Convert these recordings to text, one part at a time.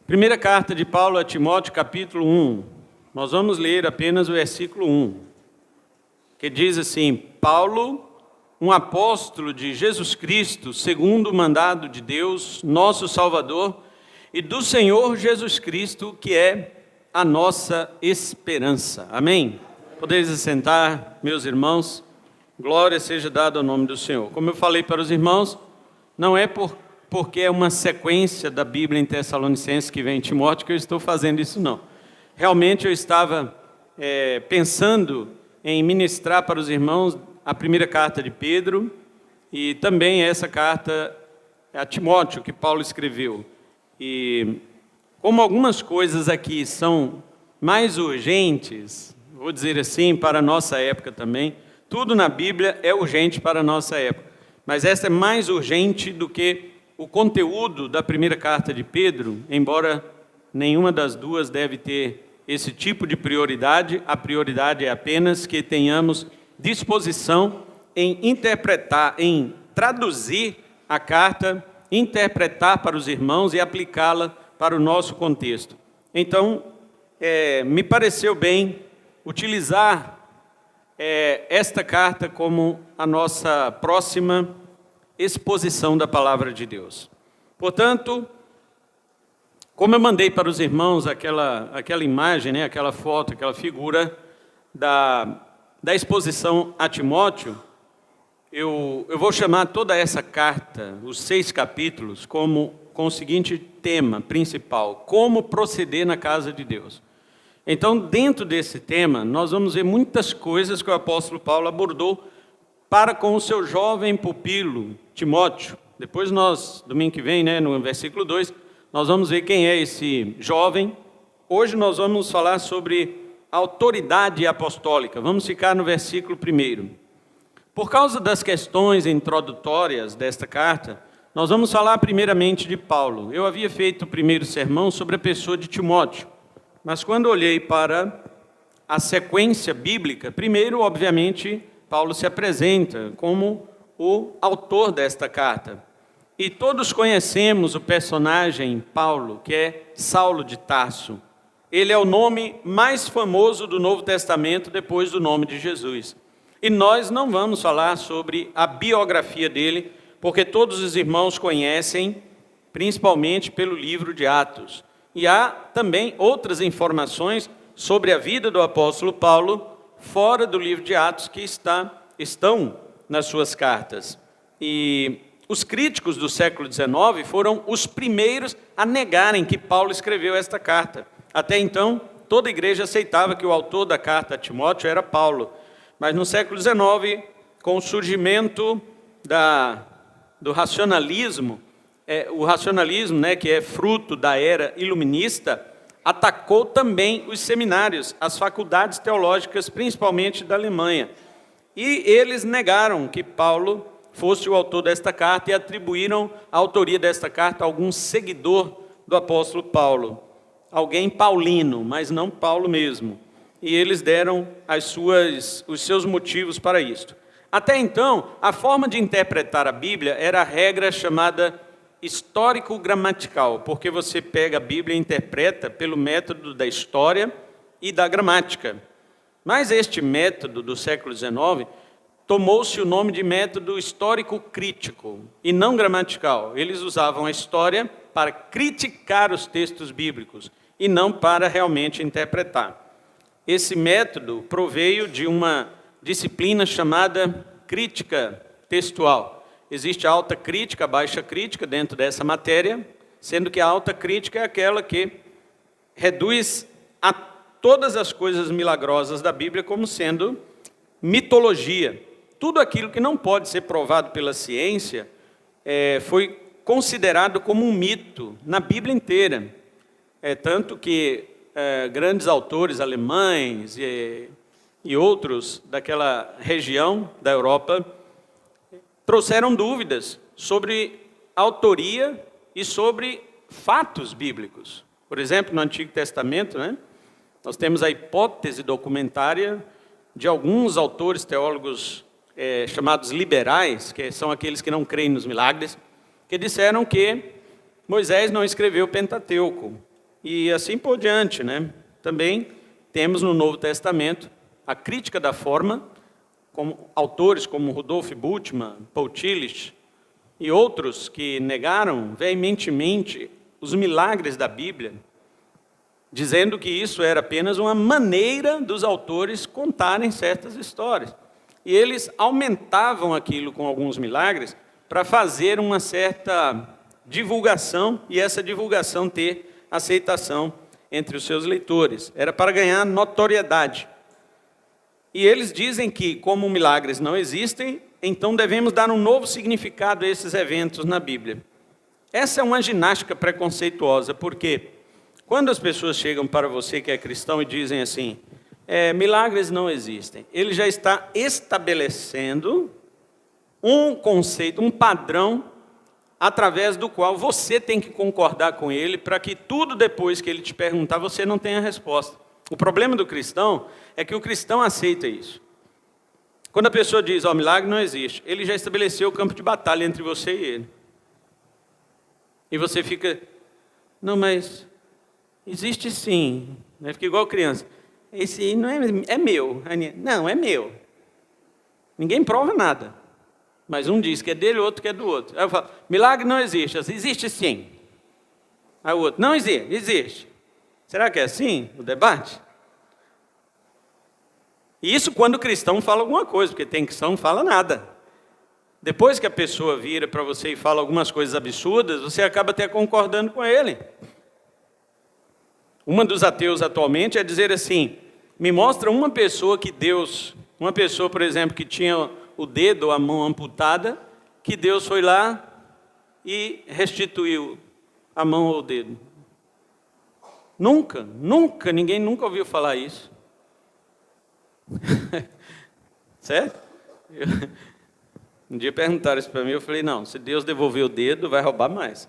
Primeira carta de Paulo a Timóteo, capítulo 1. Nós vamos ler apenas o versículo 1, que diz assim: Paulo, um apóstolo de Jesus Cristo, segundo o mandado de Deus, nosso Salvador, e do Senhor Jesus Cristo, que é a nossa esperança. Amém? Podeis assentar, meus irmãos. Glória seja dada ao nome do Senhor. Como eu falei para os irmãos, não é porque é uma sequência da Bíblia em Tessalonicenses que vem em Timóteo que eu estou fazendo isso, não. Realmente eu estava pensando em ministrar para os irmãos a primeira carta de Pedro e também essa carta a Timóteo que Paulo escreveu. E como algumas coisas aqui são mais urgentes, vou dizer assim, para a nossa época também, tudo na Bíblia é urgente para a nossa época, mas essa é mais urgente do que o conteúdo da primeira carta de Pedro, embora nenhuma das duas deve ter esse tipo de prioridade, a prioridade é apenas que tenhamos disposição em interpretar, em traduzir a carta, interpretar para os irmãos e aplicá-la para o nosso contexto. Então, me pareceu bem utilizar esta carta como a nossa próxima exposição da palavra de Deus. Portanto, como eu mandei para os irmãos aquela imagem, aquela foto, aquela figura da exposição a Timóteo, eu vou chamar toda essa carta, os 6 capítulos, com o seguinte tema principal: como proceder na casa de Deus. Então, dentro desse tema, nós vamos ver muitas coisas que o apóstolo Paulo abordou para com o seu jovem pupilo, Timóteo. Depois nós, domingo que vem, no versículo 2, nós vamos ver quem é esse jovem. Hoje nós vamos falar sobre autoridade apostólica. Vamos ficar no versículo 1. Por causa das questões introdutórias desta carta, nós vamos falar primeiramente de Paulo. Eu havia feito o primeiro sermão sobre a pessoa de Timóteo, mas quando olhei para a sequência bíblica, primeiro, obviamente, Paulo se apresenta como o autor desta carta. E todos conhecemos o personagem Paulo, que é Saulo de Tarso. Ele é o nome mais famoso do Novo Testamento depois do nome de Jesus. E nós não vamos falar sobre a biografia dele, porque todos os irmãos conhecem, principalmente pelo livro de Atos. E há também outras informações sobre a vida do apóstolo Paulo, fora do livro de Atos, que estão nas suas cartas. E os críticos do século XIX foram os primeiros a negarem que Paulo escreveu esta carta. Até então, toda a igreja aceitava que o autor da carta a Timóteo era Paulo. Mas no século XIX, com o surgimento do racionalismo, o racionalismo, que é fruto da era iluminista, atacou também os seminários, as faculdades teológicas, principalmente da Alemanha. E eles negaram que Paulo fosse o autor desta carta e atribuíram a autoria desta carta a algum seguidor do apóstolo Paulo, alguém paulino, mas não Paulo mesmo. E eles deram os seus motivos para isto. Até então, a forma de interpretar a Bíblia era a regra chamada histórico-gramatical, porque você pega a Bíblia e interpreta pelo método da história e da gramática. Mas este método do século XIX tomou-se o nome de método histórico-crítico e não gramatical. Eles usavam a história para criticar os textos bíblicos e não para realmente interpretar. Esse método proveio de uma disciplina chamada crítica textual. Existe a alta crítica, a baixa crítica dentro dessa matéria, sendo que a alta crítica é aquela que reduz a todas as coisas milagrosas da Bíblia como sendo mitologia. Tudo aquilo que não pode ser provado pela ciência foi considerado como um mito na Bíblia inteira. Tanto que grandes autores alemães e outros daquela região da Europa trouxeram dúvidas sobre autoria e sobre fatos bíblicos. Por exemplo, no Antigo Testamento, nós temos a hipótese documentária de alguns autores teólogos chamados liberais, que são aqueles que não creem nos milagres, que disseram que Moisés não escreveu o Pentateuco. e assim por diante, né? Também temos no Novo Testamento a crítica da forma, como autores como Rudolf Bultmann, Paul Tillich e outros que negaram veementemente os milagres da Bíblia, dizendo que isso era apenas uma maneira dos autores contarem certas histórias. E eles aumentavam aquilo com alguns milagres para fazer uma certa divulgação, e essa divulgação ter aceitação entre os seus leitores. Era para ganhar notoriedade. E eles dizem que, como milagres não existem, então devemos dar um novo significado a esses eventos na Bíblia. Essa é uma ginástica preconceituosa, porque quando as pessoas chegam para você que é cristão e dizem assim, milagres não existem, ele já está estabelecendo um conceito, um padrão, através do qual você tem que concordar com ele, para que tudo depois que ele te perguntar, você não tenha resposta. O problema do cristão é que o cristão aceita isso. Quando a pessoa diz, milagre não existe, ele já estabeleceu o campo de batalha entre você e ele. E você fica, não, mas existe sim. Fica igual criança. Esse não é meu. Não, é meu. Ninguém prova nada. Mas um diz que é dele, o outro que é do outro. Aí eu falo, milagre não existe. Existe sim. Aí o outro, não existe, existe. Será que é assim o debate? E isso quando o cristão fala alguma coisa, porque tem cristão que não fala nada. Depois que a pessoa vira para você e fala algumas coisas absurdas, você acaba até concordando com ele. Uma dos ateus atualmente é dizer assim, me mostra uma pessoa que Deus, uma pessoa, por exemplo, que tinha o dedo ou a mão amputada, que Deus foi lá e restituiu a mão ou o dedo. Ninguém nunca ouviu falar isso. Certo? Um dia perguntaram isso para mim, eu falei, não, se Deus devolver o dedo, vai roubar mais.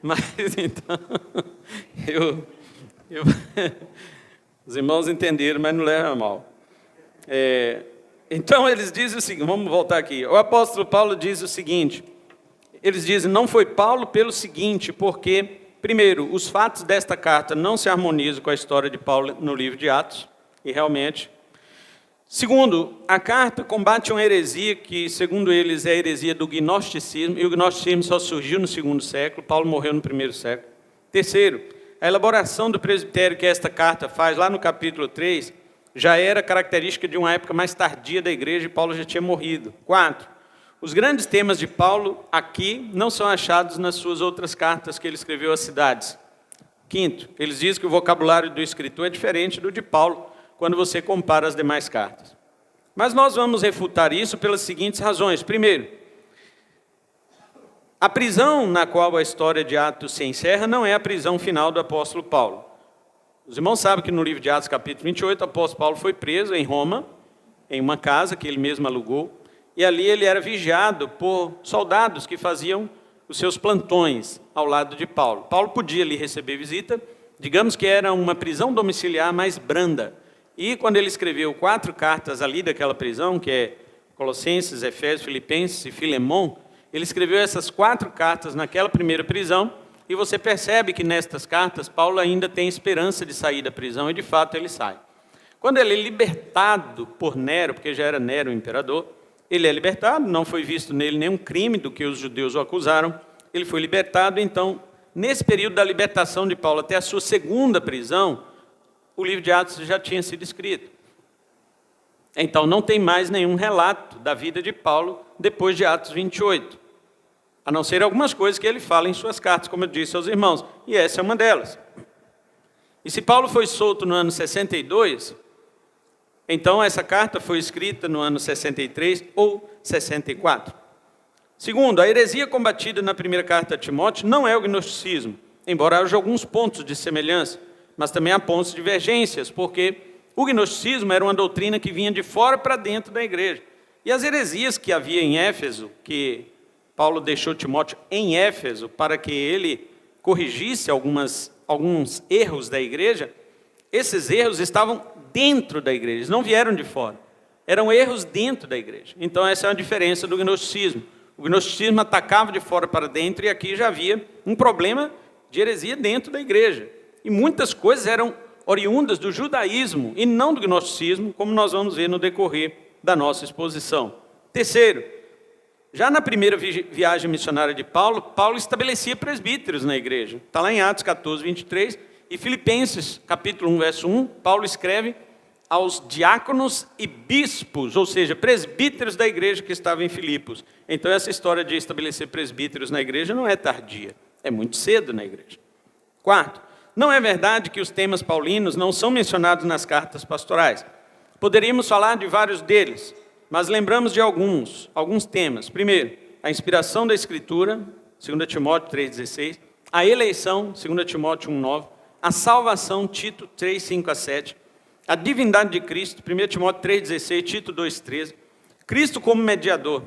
Mas então, os irmãos entenderam, mas não levam a mal. Então eles dizem o seguinte, vamos voltar aqui. O apóstolo Paulo diz o seguinte, eles dizem, não foi Paulo pelo seguinte, porque, primeiro, os fatos desta carta não se harmonizam com a história de Paulo no livro de Atos, e realmente. Segundo, a carta combate uma heresia que, segundo eles, é a heresia do gnosticismo, e o gnosticismo só surgiu no segundo século, Paulo morreu no primeiro século. Terceiro, a elaboração do presbitério que esta carta faz, lá no capítulo 3, já era característica de uma época mais tardia da igreja, e Paulo já tinha morrido. Quarto, os grandes temas de Paulo aqui não são achados nas suas outras cartas que ele escreveu às cidades. Quinto, eles dizem que o vocabulário do escritor é diferente do de Paulo, quando você compara as demais cartas. Mas nós vamos refutar isso pelas seguintes razões. Primeiro, a prisão na qual a história de Atos se encerra não é a prisão final do apóstolo Paulo. Os irmãos sabem que no livro de Atos, capítulo 28, o apóstolo Paulo foi preso em Roma, em uma casa que ele mesmo alugou, e ali ele era vigiado por soldados que faziam os seus plantões ao lado de Paulo. Paulo podia ali receber visita, digamos que era uma prisão domiciliar mais branda. E quando ele escreveu 4 cartas ali daquela prisão, que é Colossenses, Efésios, Filipenses e Filemon, ele escreveu essas 4 cartas naquela primeira prisão, e você percebe que nestas cartas Paulo ainda tem esperança de sair da prisão, e de fato ele sai. Quando ele é libertado por Nero, porque já era Nero o imperador, ele é libertado, não foi visto nele nenhum crime do que os judeus o acusaram, ele foi libertado, então, nesse período da libertação de Paulo até a sua segunda prisão, o livro de Atos já tinha sido escrito. Então não tem mais nenhum relato da vida de Paulo depois de Atos 28. A não ser algumas coisas que ele fala em suas cartas, como eu disse aos irmãos. E essa é uma delas. E se Paulo foi solto no ano 62, então essa carta foi escrita no ano 63 ou 64. Segundo, a heresia combatida na primeira carta a Timóteo não é o gnosticismo, embora haja alguns pontos de semelhança, mas também há pontos de divergências, porque o gnosticismo era uma doutrina que vinha de fora para dentro da igreja. E as heresias que havia em Éfeso, que Paulo deixou Timóteo em Éfeso para que ele corrigisse alguns erros da igreja, esses erros estavam dentro da igreja, eles não vieram de fora. Eram erros dentro da igreja. Então essa é a diferença do gnosticismo. O gnosticismo atacava de fora para dentro, e aqui já havia um problema de heresia dentro da igreja. E muitas coisas eram oriundas do judaísmo e não do gnosticismo, como nós vamos ver no decorrer da nossa exposição. Terceiro, já na primeira viagem missionária de Paulo, Paulo estabelecia presbíteros na igreja. Está lá em Atos 14, 23, e Filipenses, capítulo 1, verso 1, Paulo escreve aos diáconos e bispos, ou seja, presbíteros da igreja que estavam em Filipos. Então essa história de estabelecer presbíteros na igreja não é tardia, é muito cedo na igreja. Quarto, não é verdade que os temas paulinos não são mencionados nas cartas pastorais. Poderíamos falar de vários deles, mas lembramos de alguns temas. Primeiro, a inspiração da Escritura, 2 Timóteo 3,16, a eleição, 2 Timóteo 1,9, a salvação, Tito 3, 5 a 7, a divindade de Cristo, 1 Timóteo 3,16, Tito 2,13, Cristo como mediador,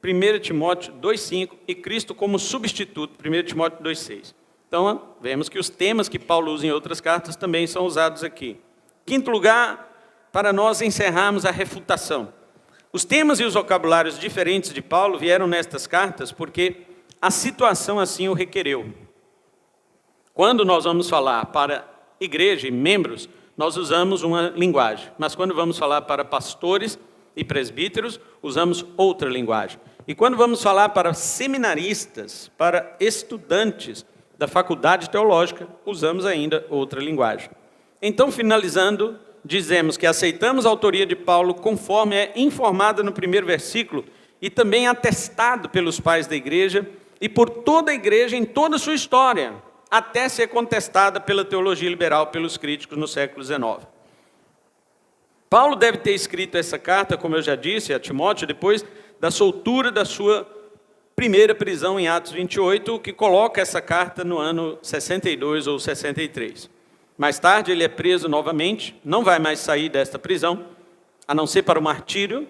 1 Timóteo 2,5 e Cristo como substituto, 1 Timóteo 2,6. Então, vemos que os temas que Paulo usa em outras cartas também são usados aqui. Quinto lugar, para nós encerrarmos a refutação. Os temas e os vocabulários diferentes de Paulo vieram nestas cartas porque a situação assim o requereu. Quando nós vamos falar para igreja e membros, nós usamos uma linguagem. Mas quando vamos falar para pastores e presbíteros, usamos outra linguagem. E quando vamos falar para seminaristas, para estudantes da faculdade teológica, usamos ainda outra linguagem. Então, finalizando, dizemos que aceitamos a autoria de Paulo conforme é informada no primeiro versículo e também atestado pelos pais da igreja e por toda a igreja em toda a sua história, até ser contestada pela teologia liberal, pelos críticos no século XIX. Paulo deve ter escrito essa carta, como eu já disse, a Timóteo, depois da soltura da sua primeira prisão em Atos 28, o que coloca essa carta no ano 62 ou 63. Mais tarde ele é preso novamente, não vai mais sair desta prisão, a não ser para o martírio,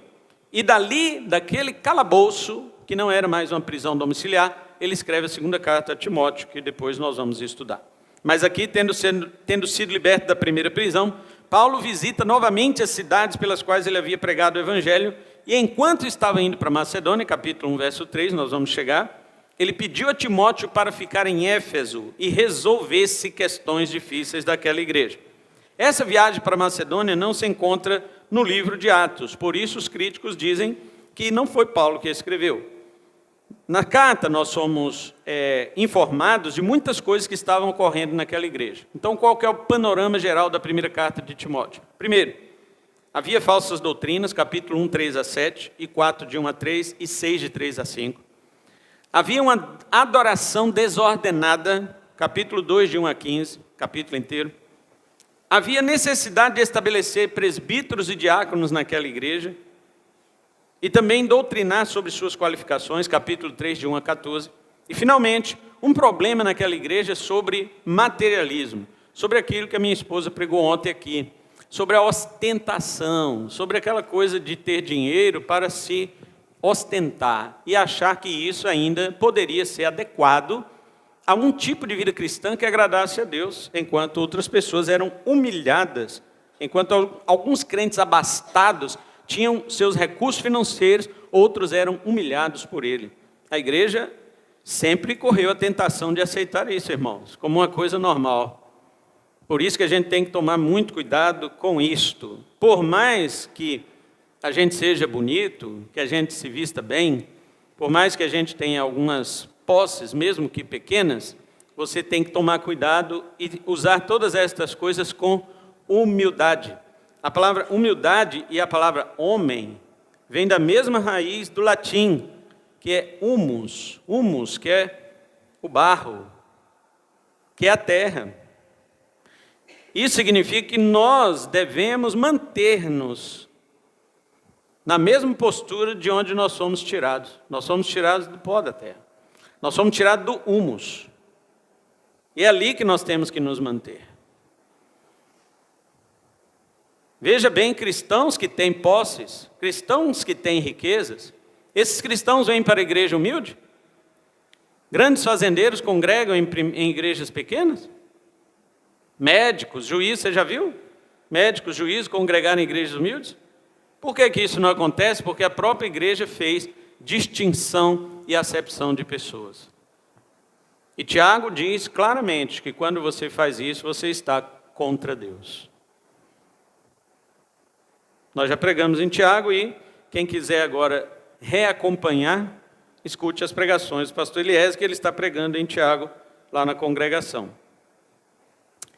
e dali, daquele calabouço, que não era mais uma prisão domiciliar, ele escreve a segunda carta a Timóteo, que depois nós vamos estudar. Mas aqui, tendo sido liberto da primeira prisão, Paulo visita novamente as cidades pelas quais ele havia pregado o evangelho, e enquanto estava indo para Macedônia, capítulo 1, verso 3, nós vamos chegar, ele pediu a Timóteo para ficar em Éfeso e resolvesse questões difíceis daquela igreja. Essa viagem para Macedônia não se encontra no livro de Atos, por isso os críticos dizem que não foi Paulo que escreveu. Na carta nós somos informados de muitas coisas que estavam ocorrendo naquela igreja. Então qual que é o panorama geral da primeira carta de Timóteo? Primeiro, havia falsas doutrinas, capítulo 1, 3 a 7, e 4, de 1 a 3, e 6, de 3 a 5. Havia uma adoração desordenada, capítulo 2, de 1 a 15, capítulo inteiro. Havia necessidade de estabelecer presbíteros e diáconos naquela igreja, e também doutrinar sobre suas qualificações, capítulo 3, de 1 a 14. E, finalmente, um problema naquela igreja sobre materialismo, sobre aquilo que a minha esposa pregou ontem aqui, sobre a ostentação, sobre aquela coisa de ter dinheiro para se ostentar e achar que isso ainda poderia ser adequado a um tipo de vida cristã que agradasse a Deus, enquanto outras pessoas eram humilhadas, enquanto alguns crentes abastados tinham seus recursos financeiros, outros eram humilhados por ele. A igreja sempre correu a tentação de aceitar isso, irmãos, como uma coisa normal. Por isso que a gente tem que tomar muito cuidado com isto. Por mais que a gente seja bonito, que a gente se vista bem, por mais que a gente tenha algumas posses, mesmo que pequenas, você tem que tomar cuidado e usar todas estas coisas com humildade. A palavra humildade e a palavra homem vem da mesma raiz do latim, que é humus, que é o barro, que é a terra. Isso significa que nós devemos manter-nos na mesma postura de onde nós somos tirados. Nós somos tirados do pó da terra. Nós somos tirados do humus. E é ali que nós temos que nos manter. Veja bem, cristãos que têm posses, cristãos que têm riquezas, esses cristãos vêm para a igreja humilde? Grandes fazendeiros congregam em igrejas pequenas? Médicos, juízes, você já viu? Médicos, juízes congregarem em igrejas humildes? Por que isso não acontece? Porque a própria igreja fez distinção e acepção de pessoas. E Tiago diz claramente que quando você faz isso, você está contra Deus. Nós já pregamos em Tiago e quem quiser agora reacompanhar, escute as pregações do pastor Elias, que ele está pregando em Tiago, lá na congregação.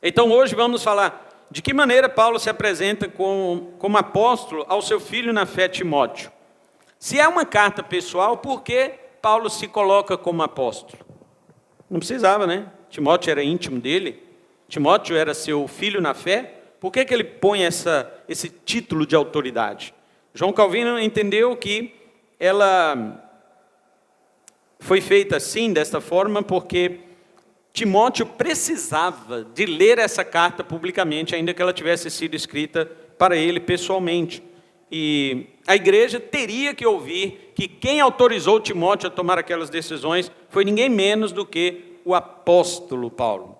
Então hoje vamos falar de que maneira Paulo se apresenta como apóstolo ao seu filho na fé, Timóteo. Se é uma carta pessoal, por que Paulo se coloca como apóstolo? Não precisava, né? Timóteo era íntimo dele, Timóteo era seu filho na fé, por que ele põe esse título de autoridade? João Calvino entendeu que ela foi feita assim, desta forma, porque Timóteo precisava de ler essa carta publicamente, ainda que ela tivesse sido escrita para ele pessoalmente. E a igreja teria que ouvir que quem autorizou Timóteo a tomar aquelas decisões foi ninguém menos do que o apóstolo Paulo.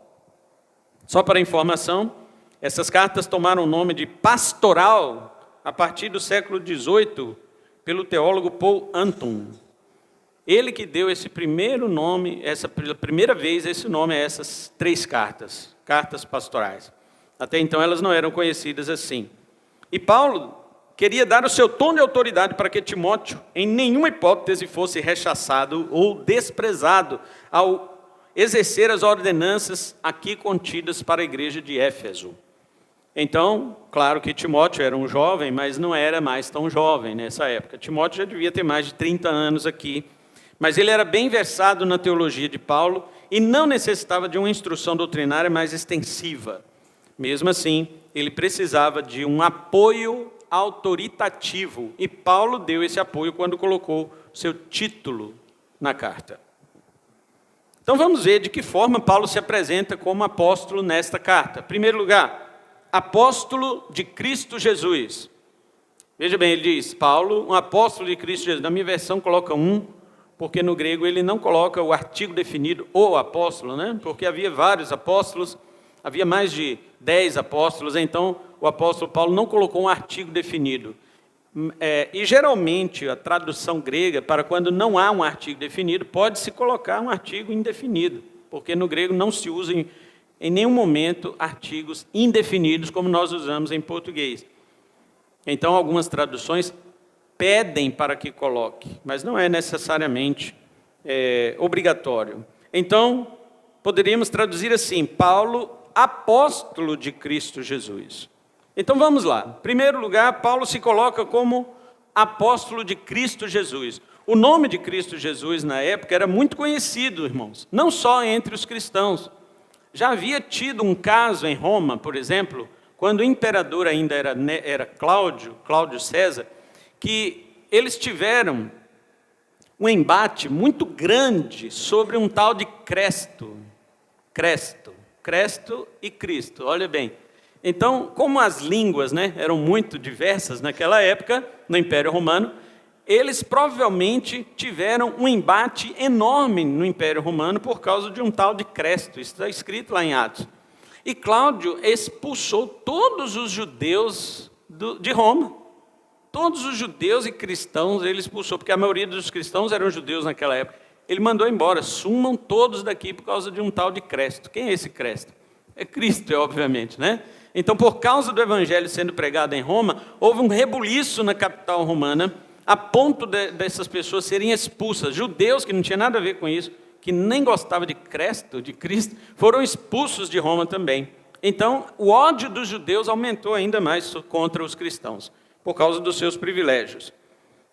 Só para informação, essas cartas tomaram o nome de pastoral a partir do século XVIII, pelo teólogo Paul Anton. Ele que deu esse primeiro nome, pela primeira vez, esse nome a essas 3 cartas, cartas pastorais. Até então elas não eram conhecidas assim. E Paulo queria dar o seu tom de autoridade para que Timóteo, em nenhuma hipótese, fosse rechaçado ou desprezado ao exercer as ordenanças aqui contidas para a igreja de Éfeso. Então, claro que Timóteo era um jovem, mas não era mais tão jovem nessa época. Timóteo já devia ter mais de 30 anos aqui, mas ele era bem versado na teologia de Paulo e não necessitava de uma instrução doutrinária mais extensiva. Mesmo assim, ele precisava de um apoio autoritativo, e Paulo deu esse apoio quando colocou seu título na carta. Então vamos ver de que forma Paulo se apresenta como apóstolo nesta carta. Em primeiro lugar, apóstolo de Cristo Jesus. Veja bem, ele diz, Paulo, um apóstolo de Cristo Jesus. Na minha versão coloca porque no grego ele não coloca o artigo definido, o apóstolo, né? Porque havia vários apóstolos, havia mais de 10 apóstolos, então o apóstolo Paulo não colocou um artigo definido. E geralmente a tradução grega, para quando não há um artigo definido, pode-se colocar um artigo indefinido, porque no grego não se usa em nenhum momento artigos indefinidos, como nós usamos em português. Então algumas traduções pedem para que coloque, mas não é necessariamente obrigatório. Então, poderíamos traduzir assim, Paulo, apóstolo de Cristo Jesus. Então vamos lá. Em primeiro lugar, Paulo se coloca como apóstolo de Cristo Jesus. O nome de Cristo Jesus na época era muito conhecido, irmãos, não só entre os cristãos. Já havia tido um caso em Roma, por exemplo, quando o imperador ainda era Cláudio César, que eles tiveram um embate muito grande sobre um tal de Cresto e Cristo, olha bem. Então, como as línguas, eram muito diversas naquela época, no Império Romano, eles provavelmente tiveram um embate enorme no Império Romano por causa de um tal de Cresto, isso está escrito lá em Atos. E Cláudio expulsou todos os judeus de Roma. Todos os judeus e cristãos ele expulsou, porque a maioria dos cristãos eram judeus naquela época. Ele mandou embora, sumam todos daqui por causa de um tal de Cresto. Quem é esse Cresto? É Cristo, obviamente, né? Então, por causa do evangelho sendo pregado em Roma, houve um rebuliço na capital romana, a ponto dessas pessoas serem expulsas. Judeus que não tinham nada a ver com isso, que nem gostavam de Cristo, foram expulsos de Roma também. Então, o ódio dos judeus aumentou ainda mais contra os cristãos, por causa dos seus privilégios.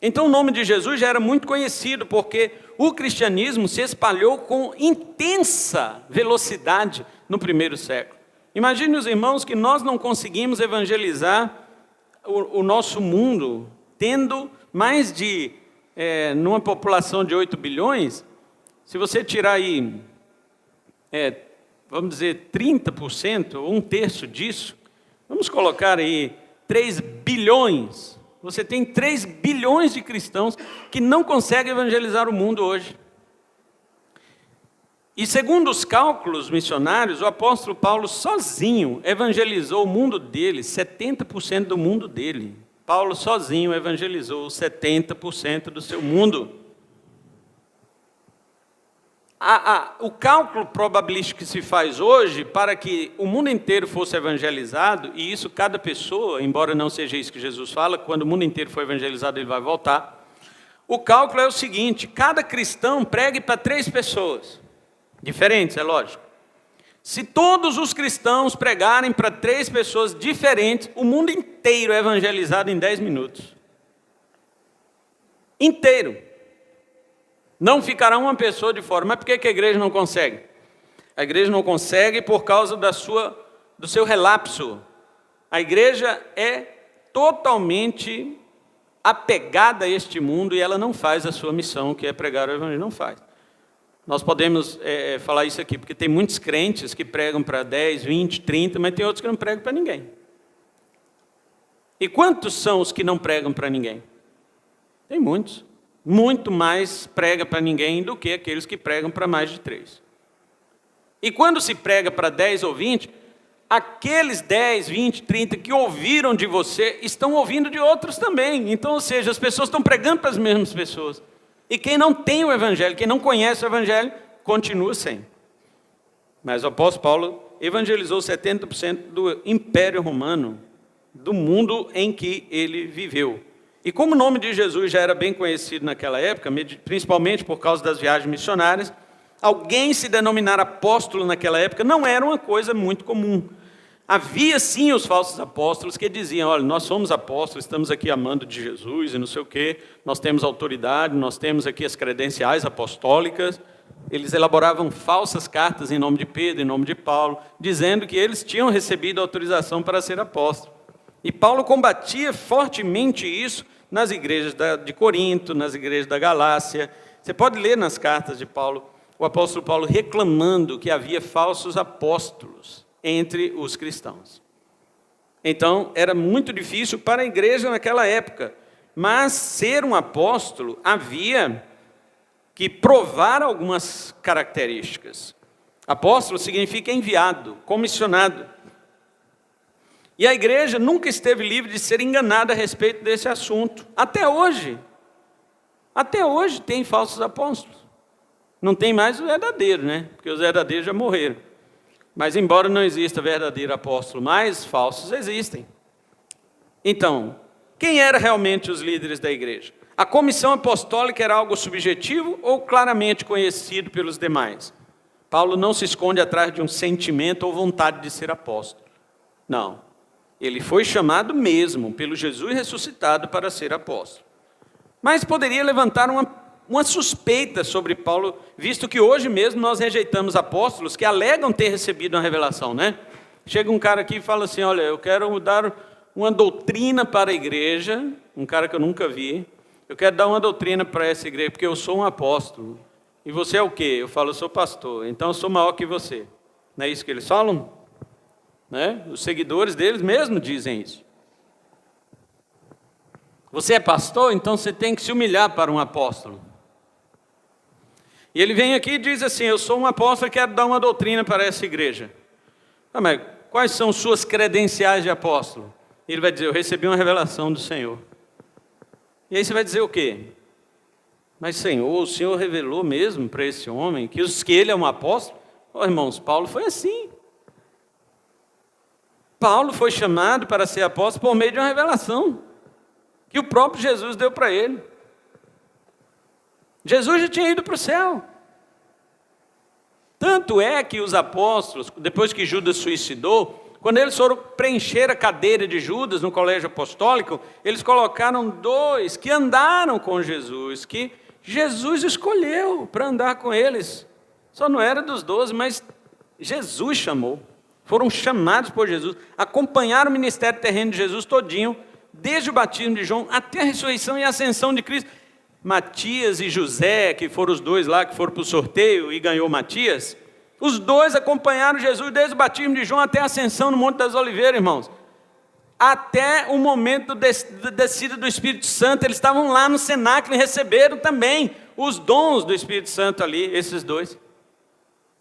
Então o nome de Jesus já era muito conhecido, porque o cristianismo se espalhou com intensa velocidade no primeiro século. Imagine os irmãos que nós não conseguimos evangelizar o nosso mundo, tendo mais de, numa população de 8 bilhões, se você tirar aí, vamos dizer, 30%, ou 1/3 disso, vamos colocar aí 3 bilhões, você tem 3 bilhões de cristãos que não conseguem evangelizar o mundo hoje. E segundo os cálculos missionários, o apóstolo Paulo sozinho evangelizou o mundo dele, 70% do mundo dele. Paulo sozinho evangelizou 70% do seu mundo. O cálculo probabilístico que se faz hoje para que o mundo inteiro fosse evangelizado, e isso cada pessoa, embora não seja isso que Jesus fala, quando o mundo inteiro for evangelizado ele vai voltar. O cálculo é o seguinte: cada cristão pregue para 3 pessoas, diferentes, é lógico. Se todos os cristãos pregarem para 3 pessoas diferentes, o mundo inteiro é evangelizado em 10 minutos. Inteiro. Não ficará uma pessoa de fora. Mas por que a igreja não consegue? A igreja não consegue por causa do seu relapso. A igreja é totalmente apegada a este mundo e ela não faz a sua missão, que é pregar o evangelho, não faz. Nós podemos falar isso aqui, porque tem muitos crentes que pregam para 10, 20, 30, mas tem outros que não pregam para ninguém. E quantos são os que não pregam para ninguém? Tem muitos. Muito mais prega para ninguém do que aqueles que pregam para mais de 3. E quando se prega para 10 ou 20, aqueles 10, 20, 30 que ouviram de você, estão ouvindo de outros também. Então, ou seja, as pessoas estão pregando para as mesmas pessoas. E quem não tem o evangelho, quem não conhece o evangelho, continua sem. Mas o apóstolo Paulo evangelizou 70% do Império Romano, do mundo em que ele viveu. E como o nome de Jesus já era bem conhecido naquela época, principalmente por causa das viagens missionárias, alguém se denominar apóstolo naquela época não era uma coisa muito comum. Havia sim os falsos apóstolos que diziam: olha, nós somos apóstolos, estamos aqui amando de Jesus e não sei o quê, nós temos autoridade, nós temos aqui as credenciais apostólicas. Eles elaboravam falsas cartas em nome de Pedro, em nome de Paulo, dizendo que eles tinham recebido autorização para ser apóstolos. E Paulo combatia fortemente isso nas igrejas de Corinto, nas igrejas da Galácia. Você pode ler nas cartas de Paulo, o apóstolo Paulo reclamando que havia falsos apóstolos entre os cristãos. Então, era muito difícil para a igreja naquela época. Mas ser um apóstolo, havia que provar algumas características. Apóstolo significa enviado, comissionado. E a igreja nunca esteve livre de ser enganada a respeito desse assunto. Até hoje. Até hoje tem falsos apóstolos. Não tem mais o verdadeiro, né? Porque os verdadeiros já morreram. Mas embora não exista verdadeiro apóstolo, mais falsos existem. Então, quem eram realmente os líderes da igreja? A comissão apostólica era algo subjetivo ou claramente conhecido pelos demais? Paulo não se esconde atrás de um sentimento ou vontade de ser apóstolo. Não. Ele foi chamado mesmo pelo Jesus ressuscitado para ser apóstolo. Mas poderia levantar uma suspeita sobre Paulo, visto que hoje mesmo nós rejeitamos apóstolos que alegam ter recebido uma revelação, né? Chega um cara aqui e fala assim: olha, eu quero dar uma doutrina para a igreja, um cara que eu nunca vi, eu quero dar uma doutrina para essa igreja, porque eu sou um apóstolo. E você é o quê? Eu falo: eu sou pastor, então eu sou maior que você. Não é isso que eles falam? Né? Os seguidores deles mesmo dizem isso. Você é pastor, então você tem que se humilhar para um apóstolo. E ele vem aqui e diz assim: eu sou um apóstolo e quero dar uma doutrina para essa igreja. Ah, mas quais são suas credenciais de apóstolo? Ele vai dizer: eu recebi uma revelação do Senhor. E aí você vai dizer o quê? Mas Senhor, o Senhor revelou mesmo para esse homem que ele é um apóstolo? Oh, irmãos, Paulo foi assim. Paulo foi chamado para ser apóstolo por meio de uma revelação que o próprio Jesus deu para ele. Jesus já tinha ido para o céu. Tanto é que os apóstolos, depois que Judas suicidou, quando eles foram preencher a cadeira de Judas no colégio apostólico, eles colocaram 2 que andaram com Jesus, que Jesus escolheu para andar com eles. Só não era dos 12, mas Jesus chamou. Foram chamados por Jesus, acompanharam o ministério terreno de Jesus todinho, desde o batismo de João até a ressurreição e a ascensão de Cristo. Matias e José, que foram os 2 lá, que foram para o sorteio e ganhou Matias, os 2 acompanharam Jesus desde o batismo de João até a ascensão no Monte das Oliveiras, irmãos. Até o momento da descida do Espírito Santo, eles estavam lá no cenáculo e receberam também os dons do Espírito Santo ali, esses 2.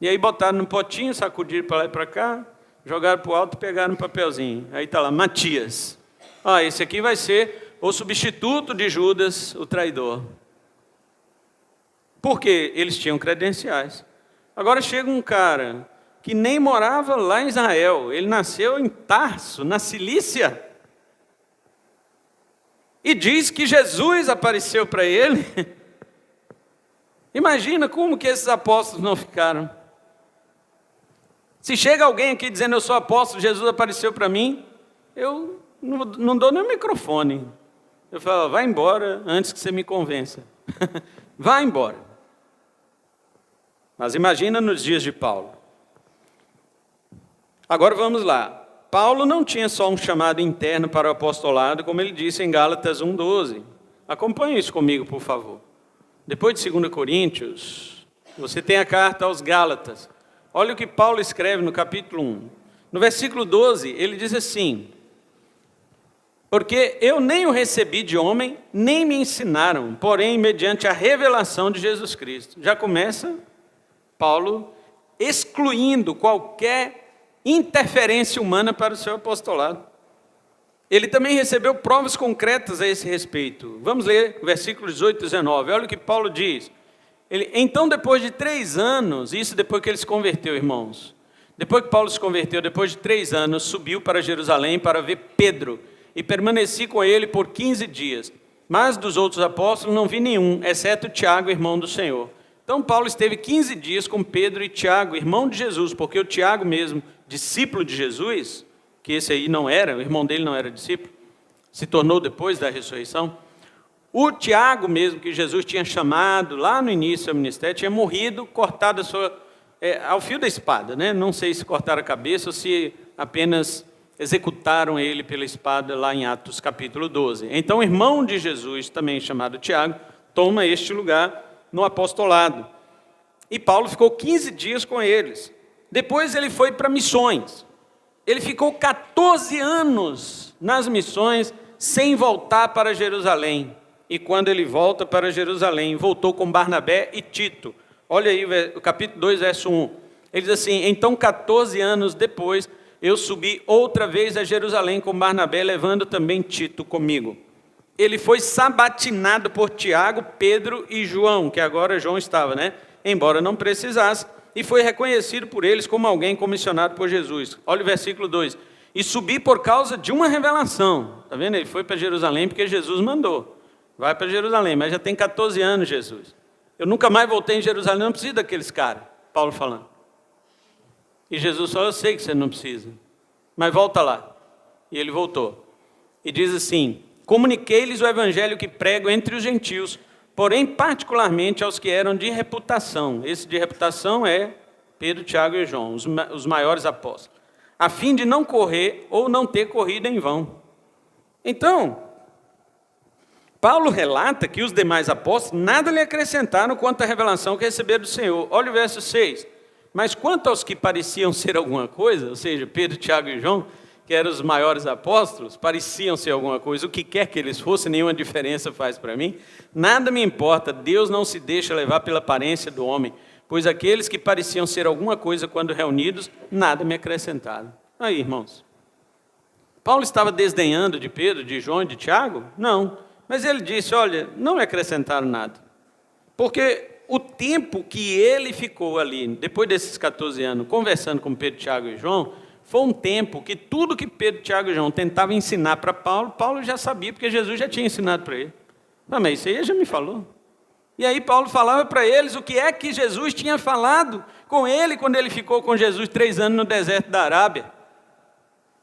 E aí botaram no potinho, sacudiram para lá e para cá, jogaram para o alto e pegaram um papelzinho. Aí está lá, Matias. Esse aqui vai ser o substituto de Judas, o traidor. porque eles tinham credenciais. Agora chega um cara que nem morava lá em Israel, ele nasceu em Tarso, na Cilícia, e diz que Jesus apareceu para ele. Imagina como que esses apóstolos não ficaram. Se chega alguém aqui dizendo eu sou apóstolo, Jesus apareceu para mim, eu não dou nem o microfone. Eu falo, vai embora antes que você me convença. Vai embora. Mas imagina nos dias de Paulo. Agora vamos lá. Paulo não tinha só um chamado interno para o apostolado, como ele disse em Gálatas 1:12. Acompanhe isso comigo, por favor. Depois de 2 Coríntios, você tem a carta aos Gálatas. Olha o que Paulo escreve no capítulo 1. No versículo 12, ele diz assim: porque eu nem o recebi de homem, nem me ensinaram, porém mediante a revelação de Jesus Cristo. Já começa Paulo excluindo qualquer interferência humana para o seu apostolado. Ele também recebeu provas concretas a esse respeito. Vamos ler versículos 18 e 19. Olha o que Paulo diz. Então, depois de 3 anos, isso depois que ele se converteu, irmãos. Depois que Paulo se converteu, depois de 3 anos, subiu para Jerusalém para ver Pedro. E permaneci com ele por 15 dias. Mas dos outros apóstolos não vi nenhum, exceto Tiago, irmão do Senhor. Então, Paulo esteve 15 dias com Pedro e Tiago, irmão de Jesus, porque o Tiago mesmo, discípulo de Jesus, que esse aí não era, o irmão dele não era discípulo, se tornou depois da ressurreição. O Tiago mesmo, que Jesus tinha chamado lá no início do seu ministério, tinha morrido, cortado ao fio da espada, né? Não sei se cortaram a cabeça ou se apenas executaram ele pela espada lá em Atos capítulo 12. Então o irmão de Jesus, também chamado Tiago, toma este lugar no apostolado. E Paulo ficou 15 dias com eles. Depois ele foi para missões. Ele ficou 14 anos nas missões sem voltar para Jerusalém. E quando ele volta para Jerusalém, voltou com Barnabé e Tito. Olha aí o capítulo 2, verso 1. Ele diz assim: então 14 anos depois, eu subi outra vez a Jerusalém com Barnabé, levando também Tito comigo. Ele foi sabatinado por Tiago, Pedro e João, que agora João estava, né? Embora não precisasse, e foi reconhecido por eles como alguém comissionado por Jesus. Olha o versículo 2. E subi por causa de uma revelação. Está vendo? Ele foi para Jerusalém porque Jesus mandou. Vai para Jerusalém, mas já tem 14 anos Jesus. Eu nunca mais voltei em Jerusalém, não preciso daqueles caras. Paulo falando. E Jesus falou, eu sei que você não precisa, mas volta lá. E ele voltou. E diz assim: comuniquei-lhes o evangelho que prego entre os gentios, porém particularmente aos que eram de reputação. Esse de reputação é Pedro, Tiago e João, os maiores apóstolos. A fim de não correr ou não ter corrido em vão. Então, Paulo relata que os demais apóstolos nada lhe acrescentaram quanto à revelação que receberam do Senhor. Olha o verso 6. Mas quanto aos que pareciam ser alguma coisa, ou seja, Pedro, Tiago e João, que eram os maiores apóstolos, pareciam ser alguma coisa, o que quer que eles fossem, nenhuma diferença faz para mim, nada me importa, Deus não se deixa levar pela aparência do homem, pois aqueles que pareciam ser alguma coisa quando reunidos, nada me acrescentaram. Aí, irmãos, Paulo estava desdenhando de Pedro, de João e de Tiago? Não, mas ele disse, olha, não me acrescentaram nada, porque o tempo que ele ficou ali, depois desses 14 anos, conversando com Pedro, Tiago e João, foi um tempo que tudo que Pedro, Tiago e João tentavam ensinar para Paulo, Paulo já sabia, porque Jesus já tinha ensinado para ele. Não, mas isso aí ele já me falou. E aí Paulo falava para eles o que é que Jesus tinha falado com ele quando ele ficou com Jesus 3 anos no deserto da Arábia.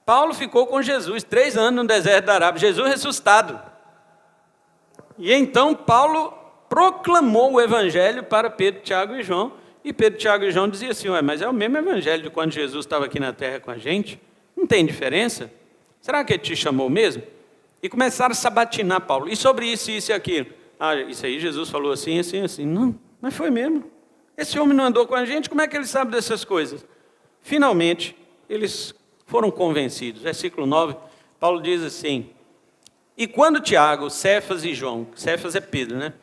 Paulo ficou com Jesus 3 anos no deserto da Arábia, Jesus ressuscitado. E então Paulo proclamou o evangelho para Pedro, Tiago e João, e Pedro, Tiago e João diziam assim, ué, mas é o mesmo evangelho de quando Jesus estava aqui na terra com a gente, não tem diferença? Será que ele te chamou mesmo? E começaram a sabatinar Paulo, e sobre isso, isso e aquilo. Ah, isso aí Jesus falou assim, assim, assim. Não, mas foi mesmo. Esse homem não andou com a gente, como é que ele sabe dessas coisas? Finalmente, eles foram convencidos. Versículo 9, Paulo diz assim, e quando Tiago, Cefas e João, Cefas é Pedro, né?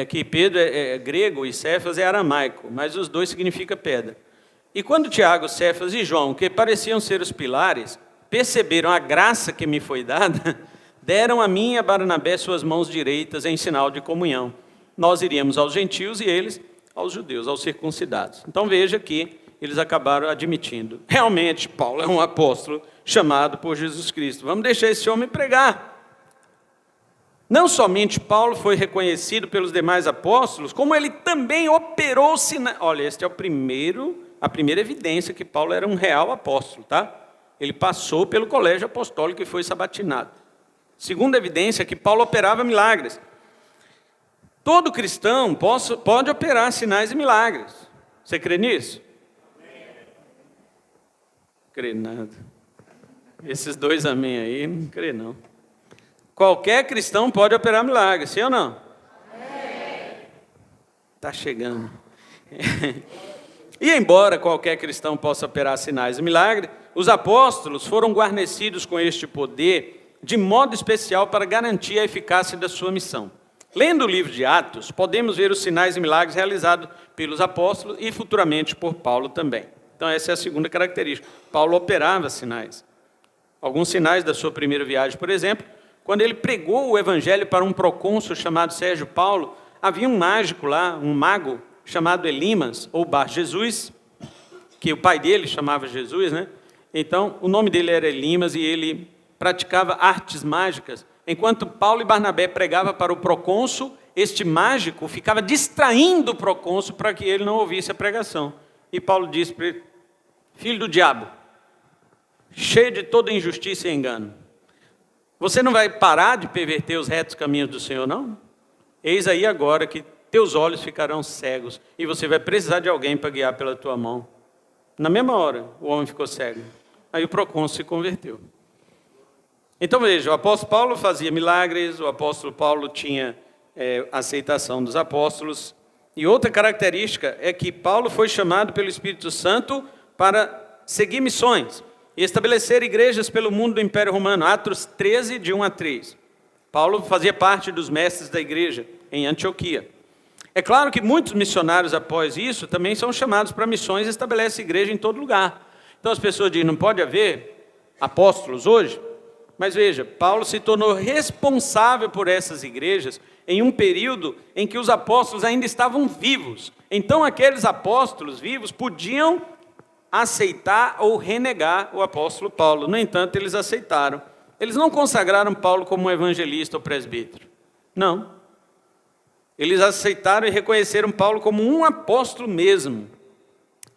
Que Pedro é grego e Cefas é aramaico, mas os dois significam pedra. E quando Tiago, Cefas e João, que pareciam ser os pilares, perceberam a graça que me foi dada, deram a mim e a Barnabé suas mãos direitas em sinal de comunhão. nós iríamos aos gentios e eles aos judeus, aos circuncidados. Então veja que eles acabaram admitindo. Realmente, Paulo é um apóstolo chamado por Jesus Cristo. Vamos deixar esse homem pregar. Não somente Paulo foi reconhecido pelos demais apóstolos, como ele também operou sinais. Olha, este é a primeira evidência que Paulo era um real apóstolo, tá? Ele passou pelo colégio apostólico e foi sabatinado. Segunda evidência é que Paulo operava milagres. Todo cristão pode operar sinais e milagres. Você crê nisso? Não crê nada. Esses dois amém aí, não crê não. Qualquer cristão pode operar milagres, sim ou não? Está chegando. E embora qualquer cristão possa operar sinais e milagres, os apóstolos foram guarnecidos com este poder de modo especial para garantir a eficácia da sua missão. Lendo o livro de Atos, podemos ver os sinais e milagres realizados pelos apóstolos e futuramente por Paulo também. Então essa é a segunda característica. Paulo operava sinais. Alguns sinais da sua primeira viagem, por exemplo, quando ele pregou o evangelho para um procônsul chamado Sérgio Paulo, havia um mágico lá, um mago, chamado Elimas, ou Bar Jesus, que o pai dele chamava Jesus, né? Então, o nome dele era Elimas e ele praticava artes mágicas. Enquanto Paulo e Barnabé pregavam para o procônsul, este mágico ficava distraindo o procônsul para que ele não ouvisse a pregação. E Paulo disse para ele: filho do diabo, cheio de toda injustiça e engano, você não vai parar de perverter os retos caminhos do Senhor, não? Eis aí agora que teus olhos ficarão cegos e você vai precisar de alguém para guiar pela tua mão. Na mesma hora, o homem ficou cego. Aí o procônsul se converteu. Então veja, o apóstolo Paulo fazia milagres, o apóstolo Paulo tinha aceitação dos apóstolos. E outra característica é que Paulo foi chamado pelo Espírito Santo para seguir missões e estabelecer igrejas pelo mundo do Império Romano. Atos 13, de 1 a 3. Paulo fazia parte dos mestres da igreja em Antioquia. É claro que muitos missionários após isso também são chamados para missões e estabelecem igreja em todo lugar. Então as pessoas dizem, não pode haver apóstolos hoje? Mas veja, Paulo se tornou responsável por essas igrejas em um período em que os apóstolos ainda estavam vivos. Então aqueles apóstolos vivos podiam aceitar ou renegar o apóstolo Paulo. No entanto, eles aceitaram. Eles não consagraram Paulo como um evangelista ou presbítero. Não. Eles aceitaram e reconheceram Paulo como um apóstolo mesmo.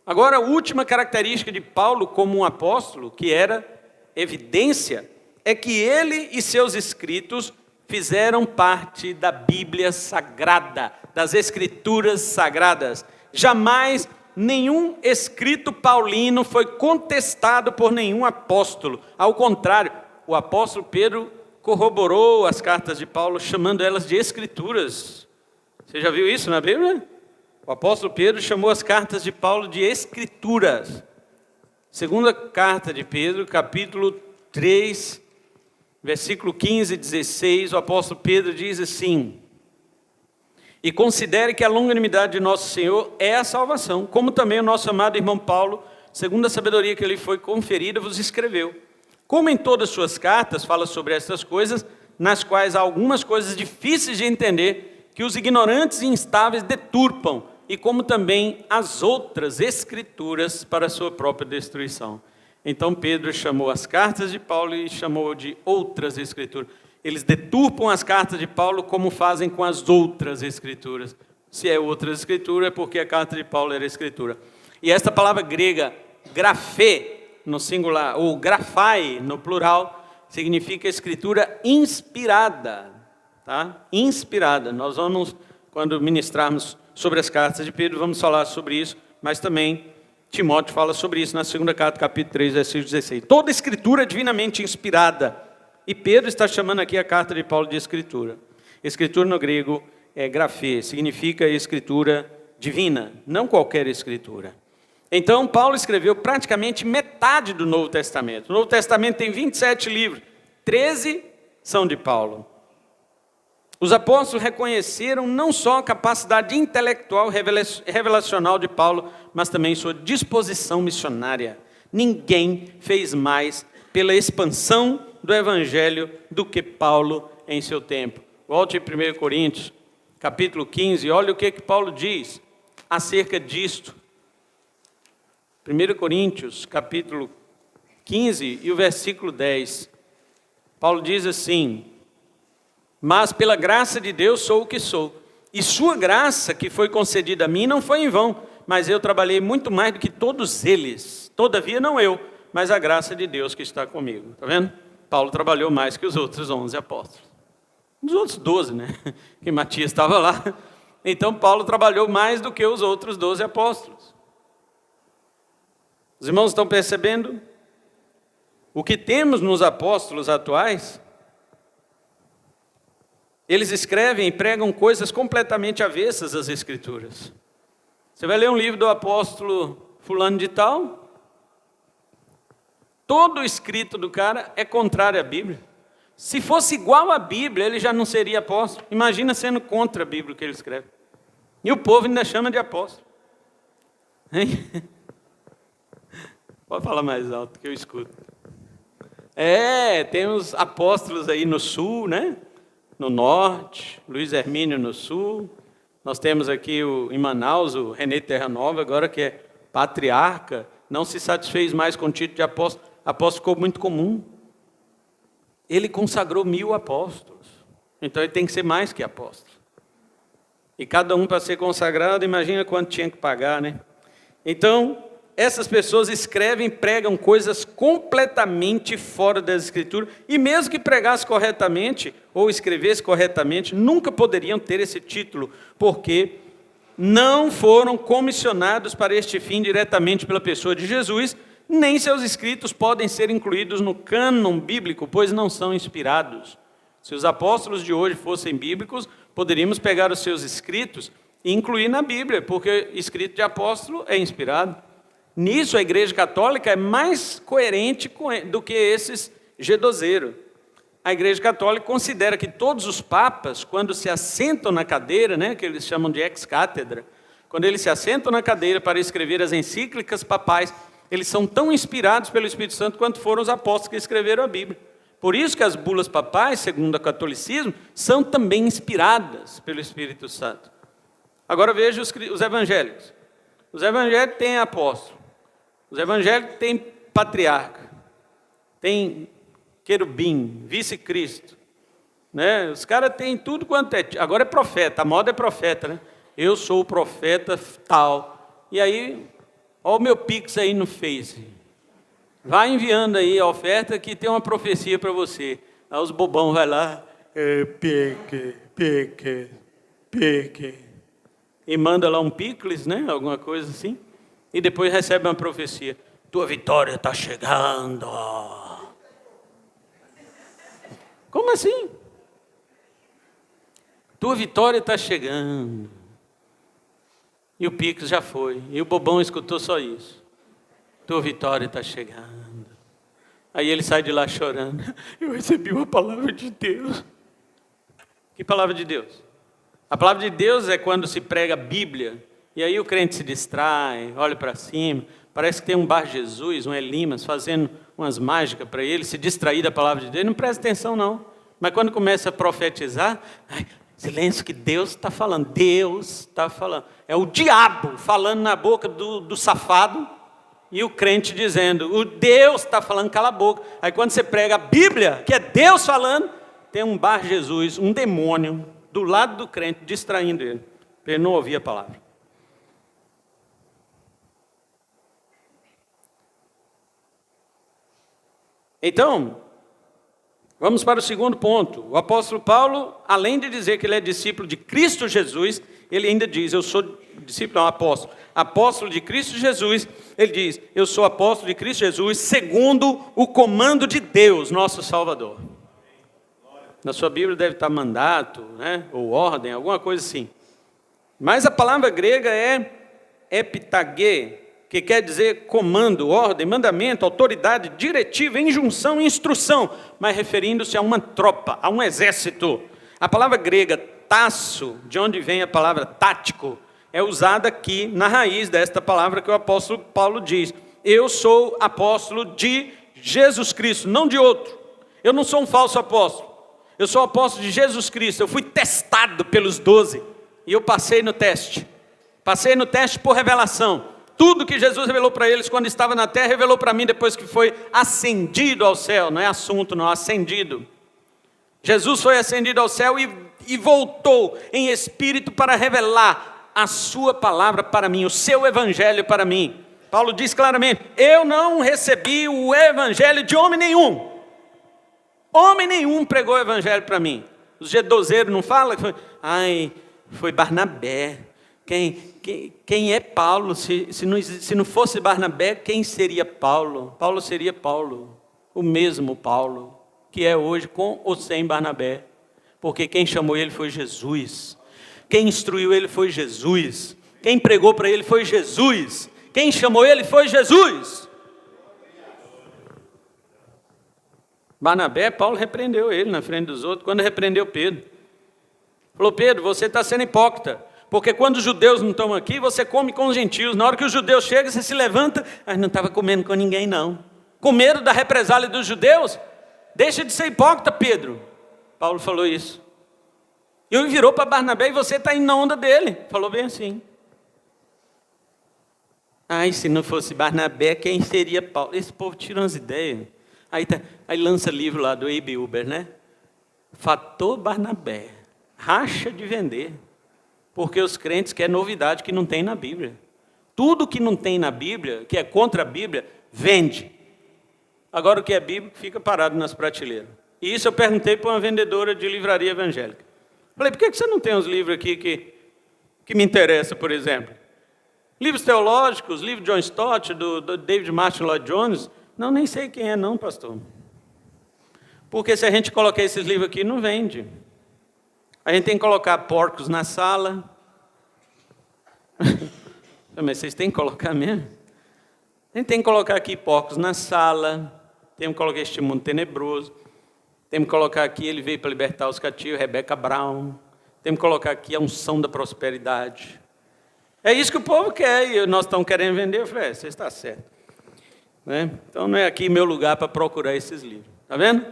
Agora, a última característica de Paulo como um apóstolo, que era evidência, é que ele e seus escritos fizeram parte da Bíblia Sagrada, das Escrituras Sagradas. Jamais nenhum escrito paulino foi contestado por nenhum apóstolo. Ao contrário, o apóstolo Pedro corroborou as cartas de Paulo, chamando elas de Escrituras. Você já viu isso na Bíblia? O apóstolo Pedro chamou as cartas de Paulo de Escrituras. Segunda carta de Pedro, capítulo 3, versículo 15 e 16, o apóstolo Pedro diz assim: e considere que a longanimidade de nosso Senhor é a salvação, como também o nosso amado irmão Paulo, segundo a sabedoria que lhe foi conferida, vos escreveu. Como em todas suas cartas fala sobre estas coisas, nas quais há algumas coisas difíceis de entender, que os ignorantes e instáveis deturpam, e como também as outras escrituras para a sua própria destruição. Então Pedro chamou as cartas de Paulo e chamou de outras escrituras. Eles deturpam as cartas de Paulo como fazem com as outras escrituras. Se é outras escrituras, é porque a carta de Paulo era escritura. E esta palavra grega, grafê, no singular, ou grafai, no plural, significa escritura inspirada. Tá? Inspirada. Nós vamos, quando ministrarmos sobre as cartas de Pedro, vamos falar sobre isso, mas também Timóteo fala sobre isso na segunda carta, capítulo 3, versículo 16. Toda escritura é divinamente inspirada. E Pedro está chamando aqui a carta de Paulo de escritura. Escritura no grego é grafê, significa escritura divina, não qualquer escritura. Então Paulo escreveu praticamente metade do Novo Testamento. O Novo Testamento tem 27 livros, 13 são de Paulo. Os apóstolos reconheceram não só a capacidade intelectual revelacional de Paulo, mas também sua disposição missionária. Ninguém fez mais pela expansão do Evangelho do que Paulo em seu tempo. Volte em 1 Coríntios, capítulo 15, olha o que Paulo diz acerca disto. 1 Coríntios, capítulo 15 e o versículo 10. Paulo diz assim: mas pela graça de Deus sou o que sou, e sua graça que foi concedida a mim não foi em vão, mas eu trabalhei muito mais do que todos eles, todavia não eu, mas a graça de Deus que está comigo. Está vendo? Paulo trabalhou mais que os outros 11 apóstolos. Os outros 12, né? Que Matias estava lá. Então Paulo trabalhou mais do que os outros 12 apóstolos. Os irmãos estão percebendo? O que temos nos apóstolos atuais? Eles escrevem e pregam coisas completamente avessas às Escrituras. Você vai ler um livro do apóstolo fulano de tal, todo o escrito do cara é contrário à Bíblia. Se fosse igual à Bíblia, ele já não seria apóstolo. Imagina sendo contra a Bíblia que ele escreve. E o povo ainda chama de apóstolo. Hein? Pode falar mais alto que eu escuto. Tem os apóstolos aí no sul, né? No norte, Luiz Hermínio no sul. Nós temos aqui em Manaus o René Terra Nova, agora que é patriarca, não se satisfez mais com o título de apóstolo. Apóstolo ficou muito comum. Ele consagrou 1000 apóstolos. Então ele tem que ser mais que apóstolo. E cada um para ser consagrado, imagina quanto tinha que pagar, né? Então, essas pessoas escrevem e pregam coisas completamente fora das Escrituras, e mesmo que pregasse corretamente, ou escrevesse corretamente, nunca poderiam ter esse título, porque não foram comissionados para este fim diretamente pela pessoa de Jesus, nem seus escritos podem ser incluídos no cânon bíblico, pois não são inspirados. Se os apóstolos de hoje fossem bíblicos, poderíamos pegar os seus escritos e incluir na Bíblia, porque escrito de apóstolo é inspirado. Nisso, a Igreja Católica é mais coerente do que esses gedozeiros. A Igreja Católica considera que todos os papas, quando se assentam na cadeira, né, que eles chamam de ex-cátedra, quando eles se assentam na cadeira para escrever as encíclicas papais, eles são tão inspirados pelo Espírito Santo quanto foram os apóstolos que escreveram a Bíblia. Por isso que as bulas papais, segundo o catolicismo, são também inspiradas pelo Espírito Santo. Agora veja os evangélicos. Os evangélicos têm apóstolo. Os evangélicos têm patriarca, tem querubim, vice-cristo, né? Os caras têm tudo quanto é. Agora é profeta, a moda é profeta, né? Eu sou o profeta tal. E aí, olha o meu Pix aí no Face. Vai enviando aí a oferta que tem uma profecia para você. Aí os bobão vai lá, pique. E manda lá um picles, né? Alguma coisa assim. E depois recebe uma profecia: tua vitória está chegando. Como assim? Tua vitória está chegando. E o Pix já foi. E o bobão escutou só isso. Tua vitória está chegando. Aí ele sai de lá chorando. Eu recebi uma palavra de Deus. Que palavra de Deus? A palavra de Deus é quando se prega a Bíblia. E aí o crente se distrai, olha para cima, parece que tem um Bar Jesus, um Elimas, fazendo umas mágicas para ele, se distrair da palavra de Deus, não presta atenção não. Mas quando começa a profetizar, silêncio que Deus está falando, Deus está falando. É o diabo falando na boca do safado, e o crente dizendo, o Deus está falando, cala a boca. Aí quando você prega a Bíblia, que é Deus falando, tem um Bar Jesus, um demônio, do lado do crente, distraindo ele, para ele não ouvir a palavra. Então, vamos para o segundo ponto. O apóstolo Paulo, além de dizer que ele é discípulo de Cristo Jesus, ele ainda diz, eu sou discípulo, não, apóstolo de Cristo Jesus. Ele diz, eu sou apóstolo de Cristo Jesus, segundo o comando de Deus, nosso Salvador. Na sua Bíblia deve estar mandato, né, ou ordem, alguma coisa assim. Mas a palavra grega é epitagê, que quer dizer comando, ordem, mandamento, autoridade, diretiva, injunção, instrução, mas referindo-se a uma tropa, a um exército. A palavra grega tasso, de onde vem a palavra tático, é usada aqui na raiz desta palavra que o apóstolo Paulo diz. Eu sou apóstolo de Jesus Cristo, não de outro. Eu não sou um falso apóstolo. Eu sou apóstolo de Jesus Cristo. Eu fui testado pelos 12 e eu passei no teste. Passei no teste por revelação. Tudo que Jesus revelou para eles quando estava na terra, revelou para mim depois que foi ascendido ao céu. Não é assunto, não, ascendido. Jesus foi ascendido ao céu e voltou em espírito para revelar a sua palavra para mim, o seu evangelho para mim. Paulo diz claramente: eu não recebi o evangelho de homem nenhum. Homem nenhum pregou o evangelho para mim. Os gedozeiros não falam? Foi Barnabé. Quem é Paulo? Se não fosse Barnabé, quem seria Paulo? Paulo seria Paulo, o mesmo Paulo, que é hoje com ou sem Barnabé. Porque quem chamou ele foi Jesus. Quem instruiu ele foi Jesus. Quem pregou para ele foi Jesus. Quem chamou ele foi Jesus. Barnabé, Paulo repreendeu ele na frente dos outros, quando repreendeu Pedro. Falou: Pedro, você está sendo hipócrita, porque quando os judeus não estão aqui, você come com os gentios. Na hora que os judeus chegam, você se levanta: não estava comendo com ninguém não. Com medo da represália dos judeus? Deixa de ser hipócrita, Pedro. Paulo falou isso. E virou para Barnabé: e você está indo na onda dele. Falou bem assim. Se não fosse Barnabé, quem seria Paulo? Esse povo tira umas ideias. Aí lança livro lá do A.B. Uber, né? Fator Barnabé. Racha de vender. Porque os crentes querem novidade que não tem na Bíblia. Tudo que não tem na Bíblia, que é contra a Bíblia, vende. Agora o que é bíblico fica parado nas prateleiras. E isso eu perguntei para uma vendedora de livraria evangélica. Falei: por que você não tem uns livros aqui que me interessam, por exemplo? Livros teológicos, livro de John Stott, do David Martin Lloyd Jones. Não, nem sei quem é não, pastor. Porque se a gente colocar esses livros aqui, não vende. A gente tem que colocar porcos na sala. Mas vocês têm que colocar mesmo? A gente tem que colocar aqui porcos na sala. Temos que colocar Este Mundo Tenebroso. Temos que colocar aqui Ele Veio para Libertar os Cativos, Rebecca Brown. Temos que colocar aqui A Unção da Prosperidade. É isso que o povo quer e nós estamos querendo vender. Eu falei: você está certo. Né? Então não é aqui meu lugar para procurar esses livros. Está vendo?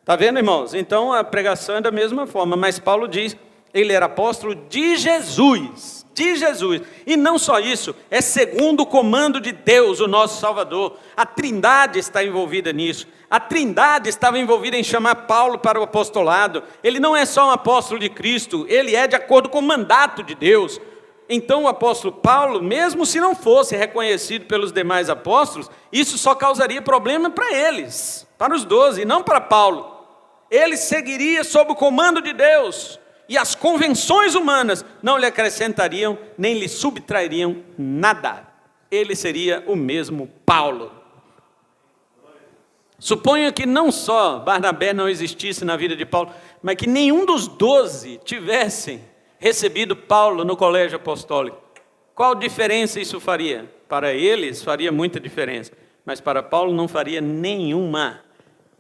Está vendo, irmãos? Então a pregação é da mesma forma, mas Paulo diz: ele era apóstolo de Jesus. De Jesus. E não só isso, é segundo o comando de Deus, o nosso Salvador. A Trindade está envolvida nisso. A Trindade estava envolvida em chamar Paulo para o apostolado. Ele não é só um apóstolo de Cristo, ele é de acordo com o mandato de Deus. Então o apóstolo Paulo, mesmo se não fosse reconhecido pelos demais apóstolos, isso só causaria problema para eles, para os 12, e não para Paulo. Ele seguiria sob o comando de Deus, e as convenções humanas não lhe acrescentariam, nem lhe subtrairiam nada. Ele seria o mesmo Paulo. Suponha que não só Barnabé não existisse na vida de Paulo, mas que nenhum dos 12 tivessem recebido Paulo no colégio apostólico. Qual diferença isso faria? Para eles faria muita diferença, mas para Paulo não faria nenhuma.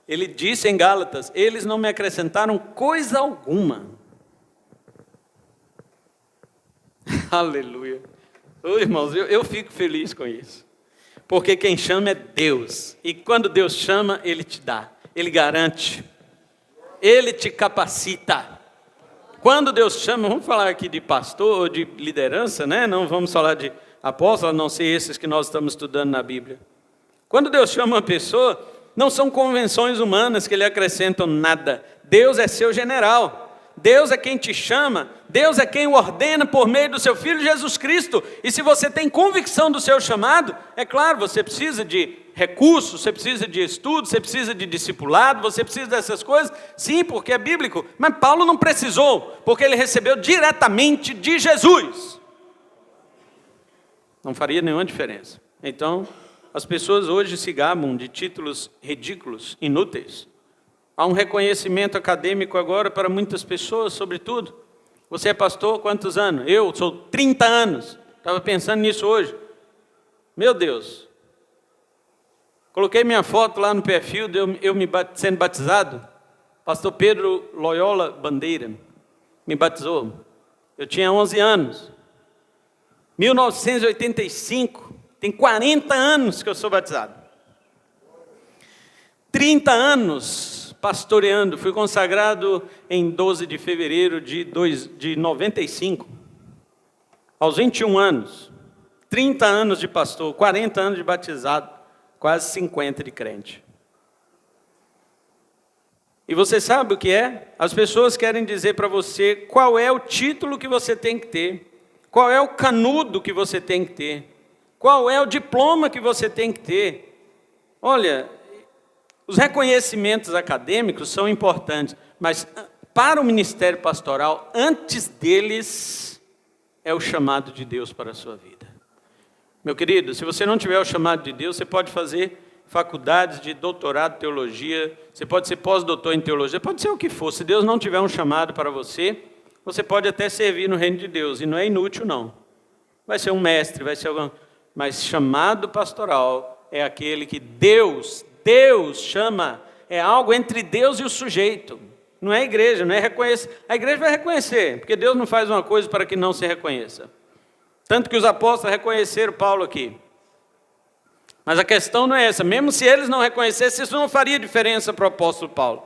Ele disse em Gálatas: eles não me acrescentaram coisa alguma. Aleluia. Ô, irmãos, eu fico feliz com isso, porque quem chama é Deus, e quando Deus chama, Ele te dá, Ele garante, Ele te capacita. Quando Deus chama, vamos falar aqui de pastor ou de liderança, né? Não vamos falar de apóstolo, a não ser esses que nós estamos estudando na Bíblia. Quando Deus chama uma pessoa, não são convenções humanas que lhe acrescentam nada. Deus é seu general. Deus é quem te chama. Deus é quem o ordena por meio do seu Filho Jesus Cristo. E se você tem convicção do seu chamado, é claro, você precisa de recursos, você precisa de estudo, você precisa de discipulado, você precisa dessas coisas. Sim, porque é bíblico. Mas Paulo não precisou, porque ele recebeu diretamente de Jesus. Não faria nenhuma diferença. Então, as pessoas hoje se gabam de títulos ridículos, inúteis. Há um reconhecimento acadêmico agora para muitas pessoas, sobretudo. Você é pastor há quantos anos? Eu sou 30 anos. Estava pensando nisso hoje. Meu Deus. Coloquei minha foto lá no perfil, sendo batizado. Pastor Pedro Loyola Bandeira me batizou. Eu tinha 11 anos. 1985. Tem 40 anos que eu sou batizado. 30 anos pastoreando. Fui consagrado em 12 de fevereiro de 95, aos 21 anos. 30 anos de pastor, 40 anos de batizado, quase 50 de crente. E você sabe o que é? As pessoas querem dizer para você qual é o título que você tem que ter, qual é o canudo que você tem que ter, qual é o diploma que você tem que ter. Olha, os reconhecimentos acadêmicos são importantes, mas para o ministério pastoral, antes deles, é o chamado de Deus para a sua vida. Meu querido, se você não tiver o chamado de Deus, você pode fazer faculdades de doutorado em teologia, você pode ser pós-doutor em teologia, pode ser o que for. Se Deus não tiver um chamado para você, você pode até servir no reino de Deus, e não é inútil não. Vai ser um mestre, vai ser algum... Mas chamado pastoral é aquele que Deus chama, é algo entre Deus e o sujeito. Não é a igreja, não é reconhecer. A igreja vai reconhecer, porque Deus não faz uma coisa para que não se reconheça. Tanto que os apóstolos reconheceram Paulo aqui. Mas a questão não é essa. Mesmo se eles não reconhecessem, isso não faria diferença para o apóstolo Paulo.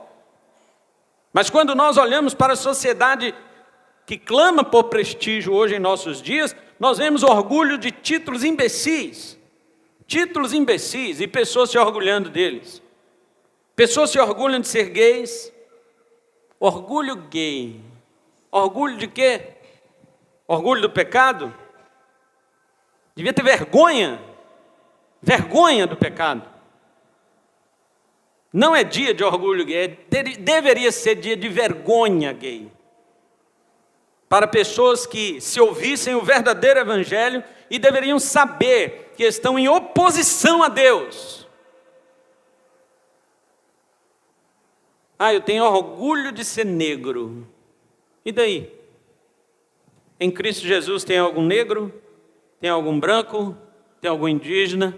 Mas quando nós olhamos para a sociedade que clama por prestígio hoje em nossos dias, nós vemos orgulho de títulos imbecis. Títulos imbecis e pessoas se orgulhando deles. Pessoas se orgulham de ser gays. Orgulho gay. Orgulho de quê? Orgulho do pecado? Devia ter vergonha. Vergonha do pecado. Não é dia de orgulho gay, deveria ser dia de vergonha gay. Para pessoas que se ouvissem o verdadeiro evangelho e deveriam saber que estão em oposição a Deus. Eu tenho orgulho de ser negro. E daí? Em Cristo Jesus tem algum negro? Tem algum branco? Tem algum indígena?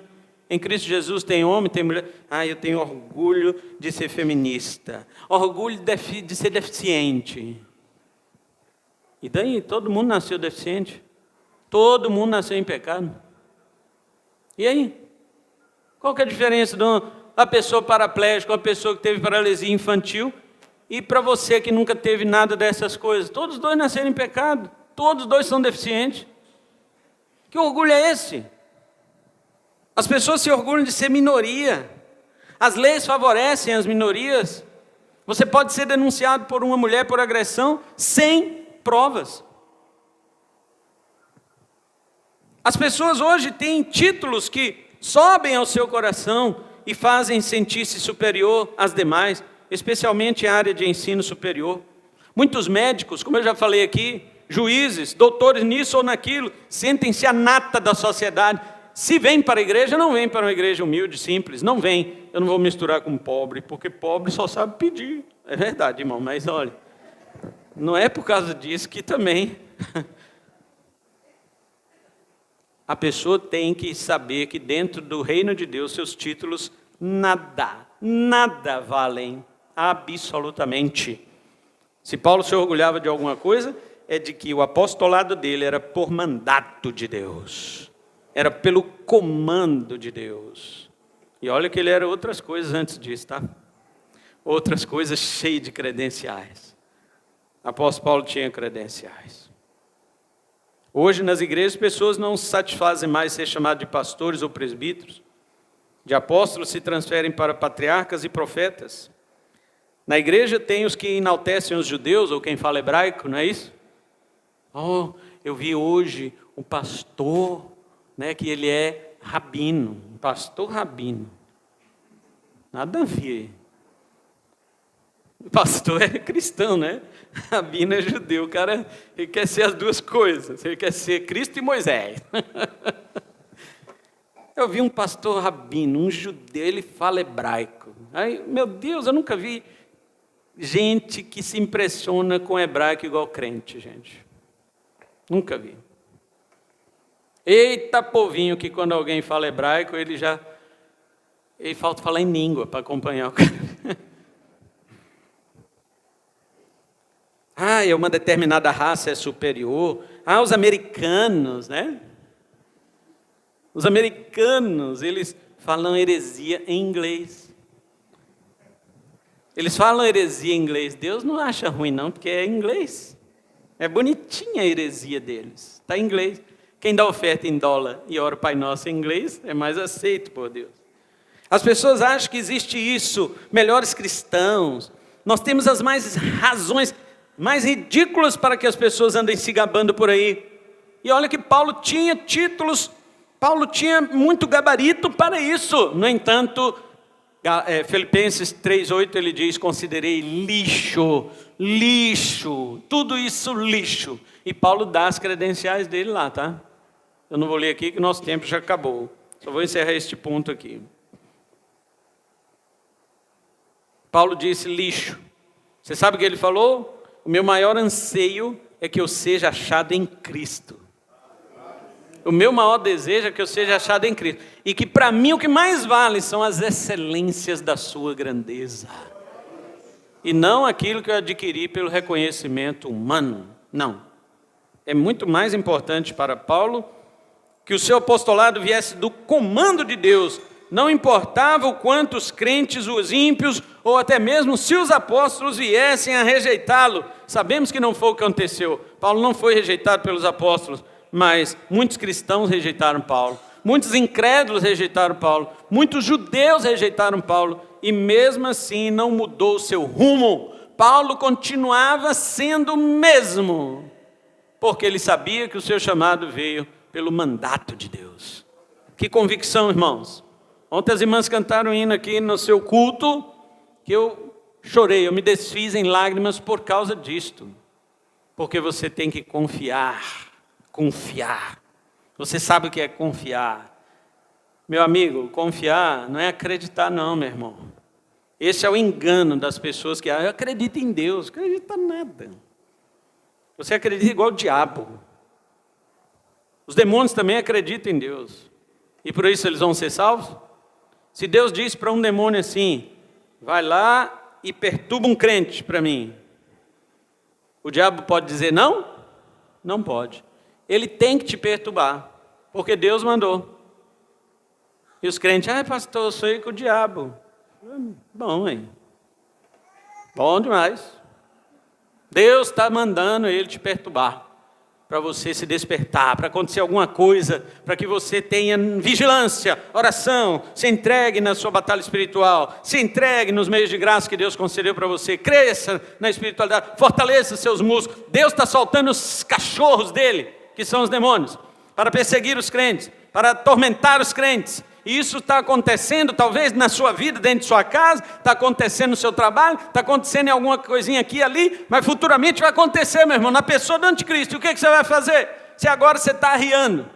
Em Cristo Jesus tem homem, tem mulher. Eu tenho orgulho de ser feminista. Orgulho de ser deficiente. E daí? Todo mundo nasceu deficiente. Todo mundo nasceu em pecado. E aí? Qual que é a diferença de uma pessoa paraplégica, uma pessoa que teve paralisia infantil, e para você que nunca teve nada dessas coisas? Todos dois nasceram em pecado. Todos dois são deficientes. Que orgulho é esse? As pessoas se orgulham de ser minoria. As leis favorecem as minorias. Você pode ser denunciado por uma mulher por agressão sem provas. As pessoas hoje têm títulos que sobem ao seu coração e fazem sentir-se superior às demais, especialmente em área de ensino superior. Muitos médicos, como eu já falei aqui, juízes, doutores nisso ou naquilo, sentem-se a nata da sociedade. Se vem para a igreja, não vem para uma igreja humilde, simples, não vem. Eu não vou misturar com pobre, porque pobre só sabe pedir. É verdade, irmão, mas olha, não é por causa disso que também a pessoa tem que saber que dentro do reino de Deus, seus títulos nada valem, absolutamente. Se Paulo se orgulhava de alguma coisa, é de que o apostolado dele era por mandato de Deus. Era pelo comando de Deus. E olha que ele era outras coisas antes disso, tá? Outras coisas cheias de credenciais. O apóstolo Paulo tinha credenciais. Hoje nas igrejas, pessoas não se satisfazem mais ser chamadas de pastores ou presbíteros. De apóstolos se transferem para patriarcas e profetas. Na igreja tem os que enaltecem os judeus, ou quem fala hebraico, não é isso? Eu vi hoje um pastor, que ele é rabino, um pastor rabino. Nada a ver. O pastor é cristão, né? Rabino é judeu. O cara ele quer ser as duas coisas. Ele quer ser Cristo e Moisés. Eu vi um pastor rabino, um judeu, ele fala hebraico. Meu Deus, eu nunca vi gente que se impressiona com hebraico igual crente, gente. Nunca vi. Eita povinho que quando alguém fala hebraico, ele falta falar em língua para acompanhar o cara. Uma determinada raça é superior. Os americanos, né? Os americanos, eles falam heresia em inglês. Eles falam heresia em inglês. Deus não acha ruim não, porque é em inglês. É bonitinha a heresia deles. Está em inglês. Quem dá oferta em dólar e ora o Pai Nosso em inglês é mais aceito por Deus. As pessoas acham que existe isso, melhores cristãos. Nós temos as razões mais ridículas para que as pessoas andem se gabando por aí. E olha que Paulo tinha títulos, Paulo tinha muito gabarito para isso. No entanto, Filipenses 3,8 ele diz: considerei lixo, tudo isso lixo. E Paulo dá as credenciais dele lá, tá? Eu não vou ler aqui que o nosso tempo já acabou. Só vou encerrar este ponto aqui. Paulo disse lixo. Você sabe o que ele falou? O meu maior anseio é que eu seja achado em Cristo. O meu maior desejo é que eu seja achado em Cristo. E que para mim o que mais vale são as excelências da sua grandeza. E não aquilo que eu adquiri pelo reconhecimento humano. Não. É muito mais importante para Paulo que o seu apostolado viesse do comando de Deus. Não importava o quanto os crentes, os ímpios, ou até mesmo se os apóstolos viessem a rejeitá-lo. Sabemos que não foi o que aconteceu. Paulo não foi rejeitado pelos apóstolos, mas muitos cristãos rejeitaram Paulo. Muitos incrédulos rejeitaram Paulo. Muitos judeus rejeitaram Paulo. E mesmo assim não mudou o seu rumo. Paulo continuava sendo o mesmo. Porque ele sabia que o seu chamado veio pelo mandato de Deus. Que convicção, irmãos. Ontem as irmãs cantaram um hino aqui no seu culto, que eu chorei, eu me desfiz em lágrimas por causa disto. Porque você tem que confiar. Você sabe o que é confiar. Meu amigo, confiar não é acreditar não, meu irmão. Esse é o engano das pessoas que eu acredito em Deus. Não acredita em nada. Você acredita igual o diabo. Os demônios também acreditam em Deus. E por isso eles vão ser salvos? Se Deus diz para um demônio assim: vai lá e perturba um crente para mim. O diabo pode dizer não? Não pode. Ele tem que te perturbar, porque Deus mandou. E os crentes: pastor, eu sou com o diabo. Bom, hein? Bom demais. Deus está mandando ele te perturbar, para você se despertar, para acontecer alguma coisa, para que você tenha vigilância, oração, se entregue na sua batalha espiritual, se entregue nos meios de graça que Deus concedeu para você, cresça na espiritualidade, fortaleça seus músculos. Deus está soltando os cachorros dele, que são os demônios, para perseguir os crentes, para atormentar os crentes. E isso está acontecendo talvez na sua vida, dentro de sua casa, está acontecendo no seu trabalho, está acontecendo em alguma coisinha aqui e ali, mas futuramente vai acontecer, meu irmão, na pessoa do anticristo. E o que você vai fazer? Se agora você está arriando,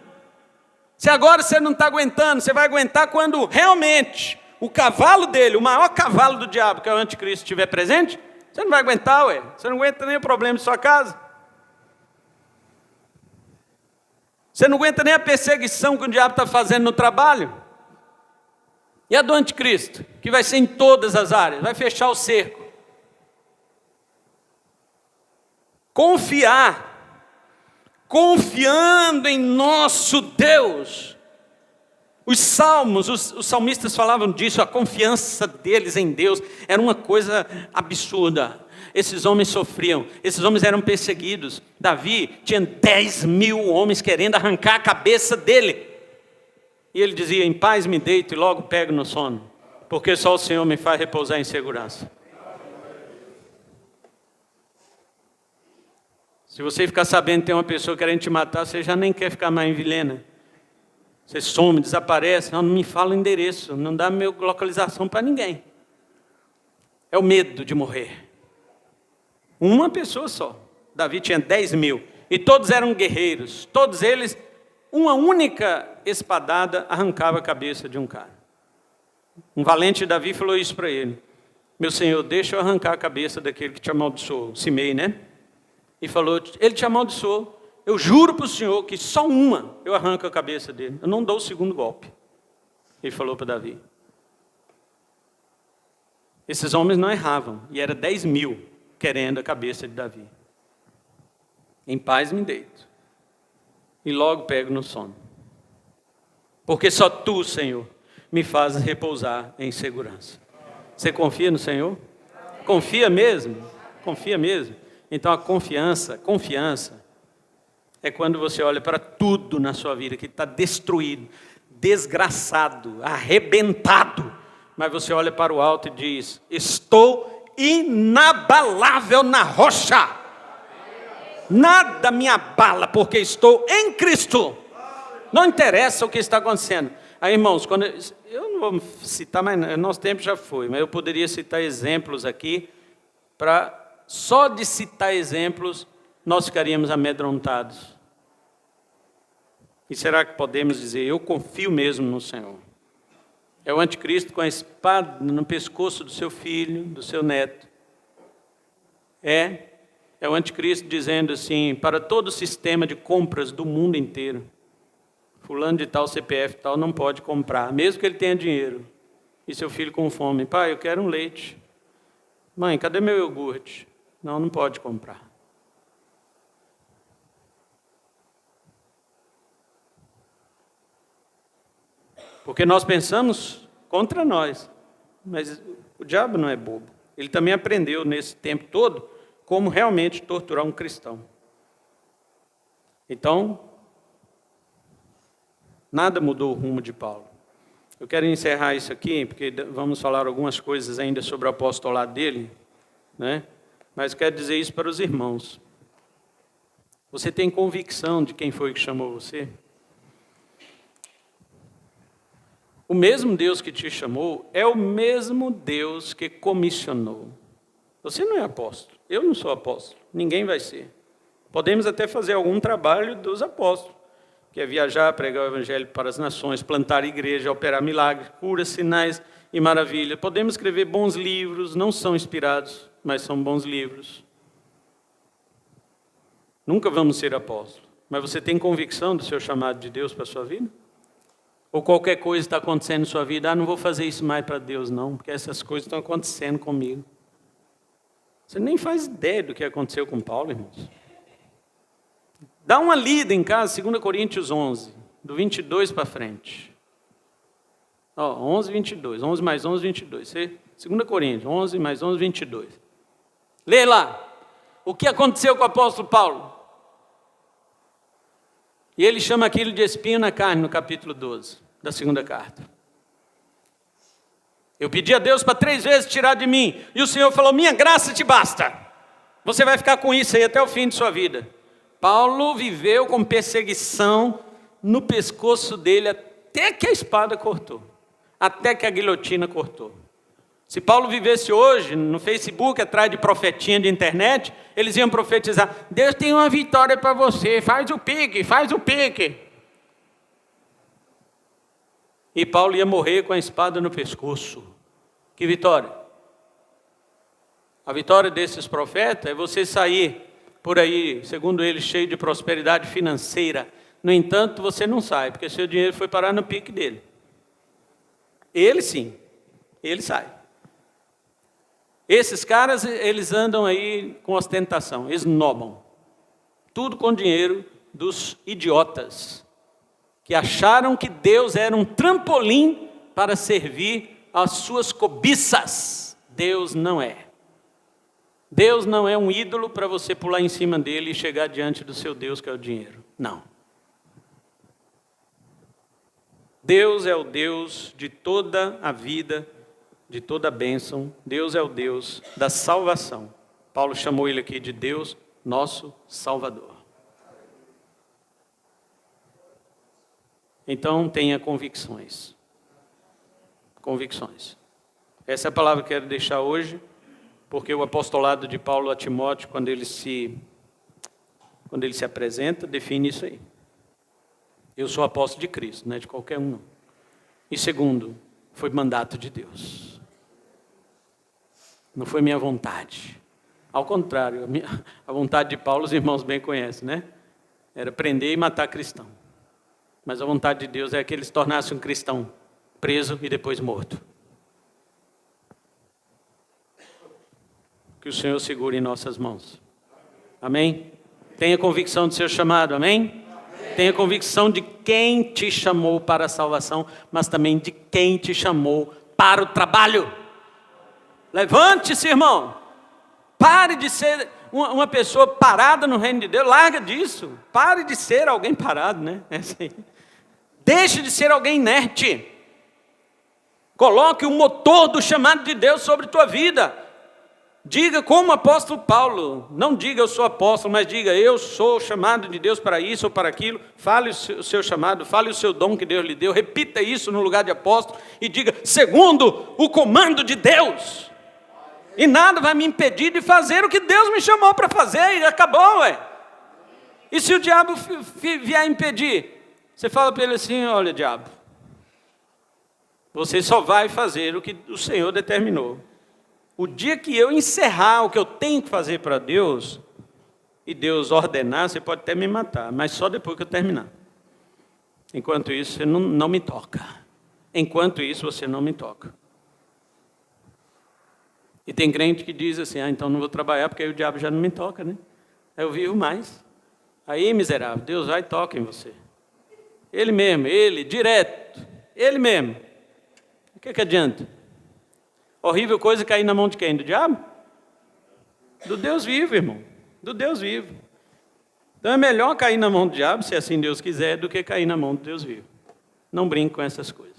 se agora você não está aguentando, você vai aguentar quando realmente o cavalo dele, o maior cavalo do diabo, que é o anticristo, estiver presente? Você não vai aguentar, você não aguenta nem o problema de sua casa. Você não aguenta nem a perseguição que o diabo está fazendo no trabalho. E a do anticristo, que vai ser em todas as áreas, vai fechar o cerco. Confiando em nosso Deus. Os salmos, os salmistas falavam disso, a confiança deles em Deus era uma coisa absurda. Esses homens sofriam, esses homens eram perseguidos. Davi tinha 10.000 homens querendo arrancar a cabeça dele. E ele dizia: em paz me deito e logo pego no sono, porque só o Senhor me faz repousar em segurança. Se você ficar sabendo que tem uma pessoa querendo te matar, você já nem quer ficar mais em Vilhena. Você some, desaparece, não me fala o endereço, não dá minha localização para ninguém. É o medo de morrer. Uma pessoa só. Davi tinha 10.000, e todos eram guerreiros, todos eles, uma única espadada arrancava a cabeça de um cara. Um valente Davi falou isso para ele: meu senhor, deixa eu arrancar a cabeça daquele que te amaldiçoou, Simei, né? E falou: ele te amaldiçoou, eu juro para o senhor que só uma eu arranco a cabeça dele, eu não dou o segundo golpe. Ele falou para Davi. Esses homens não erravam, e era 10.000 querendo a cabeça de Davi. Em paz me deito, e logo pego no sono. Porque só tu, Senhor, me fazes repousar em segurança. Você confia no Senhor? Confia mesmo? Confia mesmo? Então a confiança é quando você olha para tudo na sua vida que está destruído, desgraçado, arrebentado, mas você olha para o alto e diz: estou inabalável na rocha, nada me abala, porque estou em Cristo. Não interessa o que está acontecendo. Aí, irmãos, eu não vou citar, mas nosso tempo já foi, mas eu poderia citar exemplos aqui, só de citar exemplos, nós ficaríamos amedrontados. E será que podemos dizer: eu confio mesmo no Senhor? É o anticristo com a espada no pescoço do seu filho, do seu neto. É o anticristo dizendo assim, para todo o sistema de compras do mundo inteiro: fulano de tal, CPF tal, não pode comprar, mesmo que ele tenha dinheiro. E seu filho com fome: pai, eu quero um leite. Mãe, cadê meu iogurte? Não pode comprar. Porque nós pensamos contra nós. Mas o diabo não é bobo. Ele também aprendeu nesse tempo todo como realmente torturar um cristão. Então, nada mudou o rumo de Paulo. Eu quero encerrar isso aqui, porque vamos falar algumas coisas ainda sobre o apostolado dele, né? Mas quero dizer isso para os irmãos. Você tem convicção de quem foi que chamou você? O mesmo Deus que te chamou é o mesmo Deus que comissionou. Você não é apóstolo, eu não sou apóstolo, ninguém vai ser. Podemos até fazer algum trabalho dos apóstolos, que é viajar, pregar o evangelho para as nações, plantar igreja, operar milagres, curas, sinais e maravilhas. Podemos escrever bons livros, não são inspirados, mas são bons livros. Nunca vamos ser apóstolos, mas você tem convicção do seu chamado de Deus para a sua vida? Ou qualquer coisa está acontecendo em sua vida: não vou fazer isso mais para Deus não, porque essas coisas estão acontecendo comigo. Você nem faz ideia do que aconteceu com Paulo, irmãos. Dá uma lida em casa, 2 Coríntios 11, do 22 para frente. 11, 22, 11 mais 11, 22. 2 Coríntios, 11 mais 11, 22. Lê lá, o que aconteceu com o apóstolo Paulo. E ele chama aquilo de espinho na carne, no capítulo 12, da segunda carta. Eu pedi a Deus para 3 vezes tirar de mim, e o Senhor falou: minha graça te basta. Você vai ficar com isso aí até o fim de sua vida. Paulo viveu com perseguição no pescoço dele até que a espada cortou, até que a guilhotina cortou. Se Paulo vivesse hoje no Facebook, atrás de profetinha de internet, eles iam profetizar: Deus tem uma vitória para você, faz o pique, faz o pique. E Paulo ia morrer com a espada no pescoço. Que vitória? A vitória desses profetas é você sair por aí, segundo eles, cheio de prosperidade financeira. No entanto, você não sai, porque seu dinheiro foi parar no pique dele. Ele sim, ele sai. Esses caras, eles andam aí com ostentação, esnobam. Tudo com dinheiro dos idiotas, que acharam que Deus era um trampolim para servir às suas cobiças. Deus não é. Deus não é um ídolo para você pular em cima dele e chegar diante do seu Deus, que é o dinheiro. Não. Deus é o Deus de toda a vida, de toda a bênção. Deus é o Deus da salvação. Paulo chamou ele aqui de Deus, nosso Salvador. Então, tenha convicções. Convicções. Essa é a palavra que eu quero deixar hoje, porque o apostolado de Paulo a Timóteo, quando ele se apresenta, define isso aí. Eu sou apóstolo de Cristo, não é de qualquer um, não. E segundo, foi mandato de Deus. Não foi minha vontade. Ao contrário, a vontade de Paulo, os irmãos bem conhecem, né? Era prender e matar cristão. Mas a vontade de Deus é que ele se tornasse um cristão preso e depois morto. Que o Senhor segure em nossas mãos. Amém? Tenha convicção do seu chamado, amém? Tenha convicção de quem te chamou para a salvação, mas também de quem te chamou para o trabalho. Levante-se, irmão. Pare de ser uma pessoa parada no reino de Deus. Larga disso. Pare de ser alguém parado, né? É assim. Deixe de ser alguém inerte. Coloque o motor do chamado de Deus sobre tua vida. Diga como o apóstolo Paulo. Não diga eu sou apóstolo, mas diga eu sou chamado de Deus para isso ou para aquilo. Fale o seu chamado, fale o seu dom que Deus lhe deu. Repita isso no lugar de apóstolo e diga segundo o comando de Deus. E nada vai me impedir de fazer o que Deus me chamou para fazer. E acabou, ué. E se o diabo vier impedir? Você fala para ele assim, olha diabo, você só vai fazer o que o Senhor determinou. O dia que eu encerrar o que eu tenho que fazer para Deus, e Deus ordenar, você pode até me matar, mas só depois que eu terminar. Enquanto isso, você não me toca. Enquanto isso, você não me toca. E tem crente que diz assim, então não vou trabalhar porque aí o diabo já não me toca, né? Aí eu vivo mais. Aí, miserável, Deus vai e toca em você. Ele mesmo, ele, direto, ele mesmo. O que adianta? Horrível coisa cair na mão de quem? Do diabo? Do Deus vivo, irmão. Do Deus vivo. Então é melhor cair na mão do diabo, se assim Deus quiser, do que cair na mão do Deus vivo. Não brinque com essas coisas.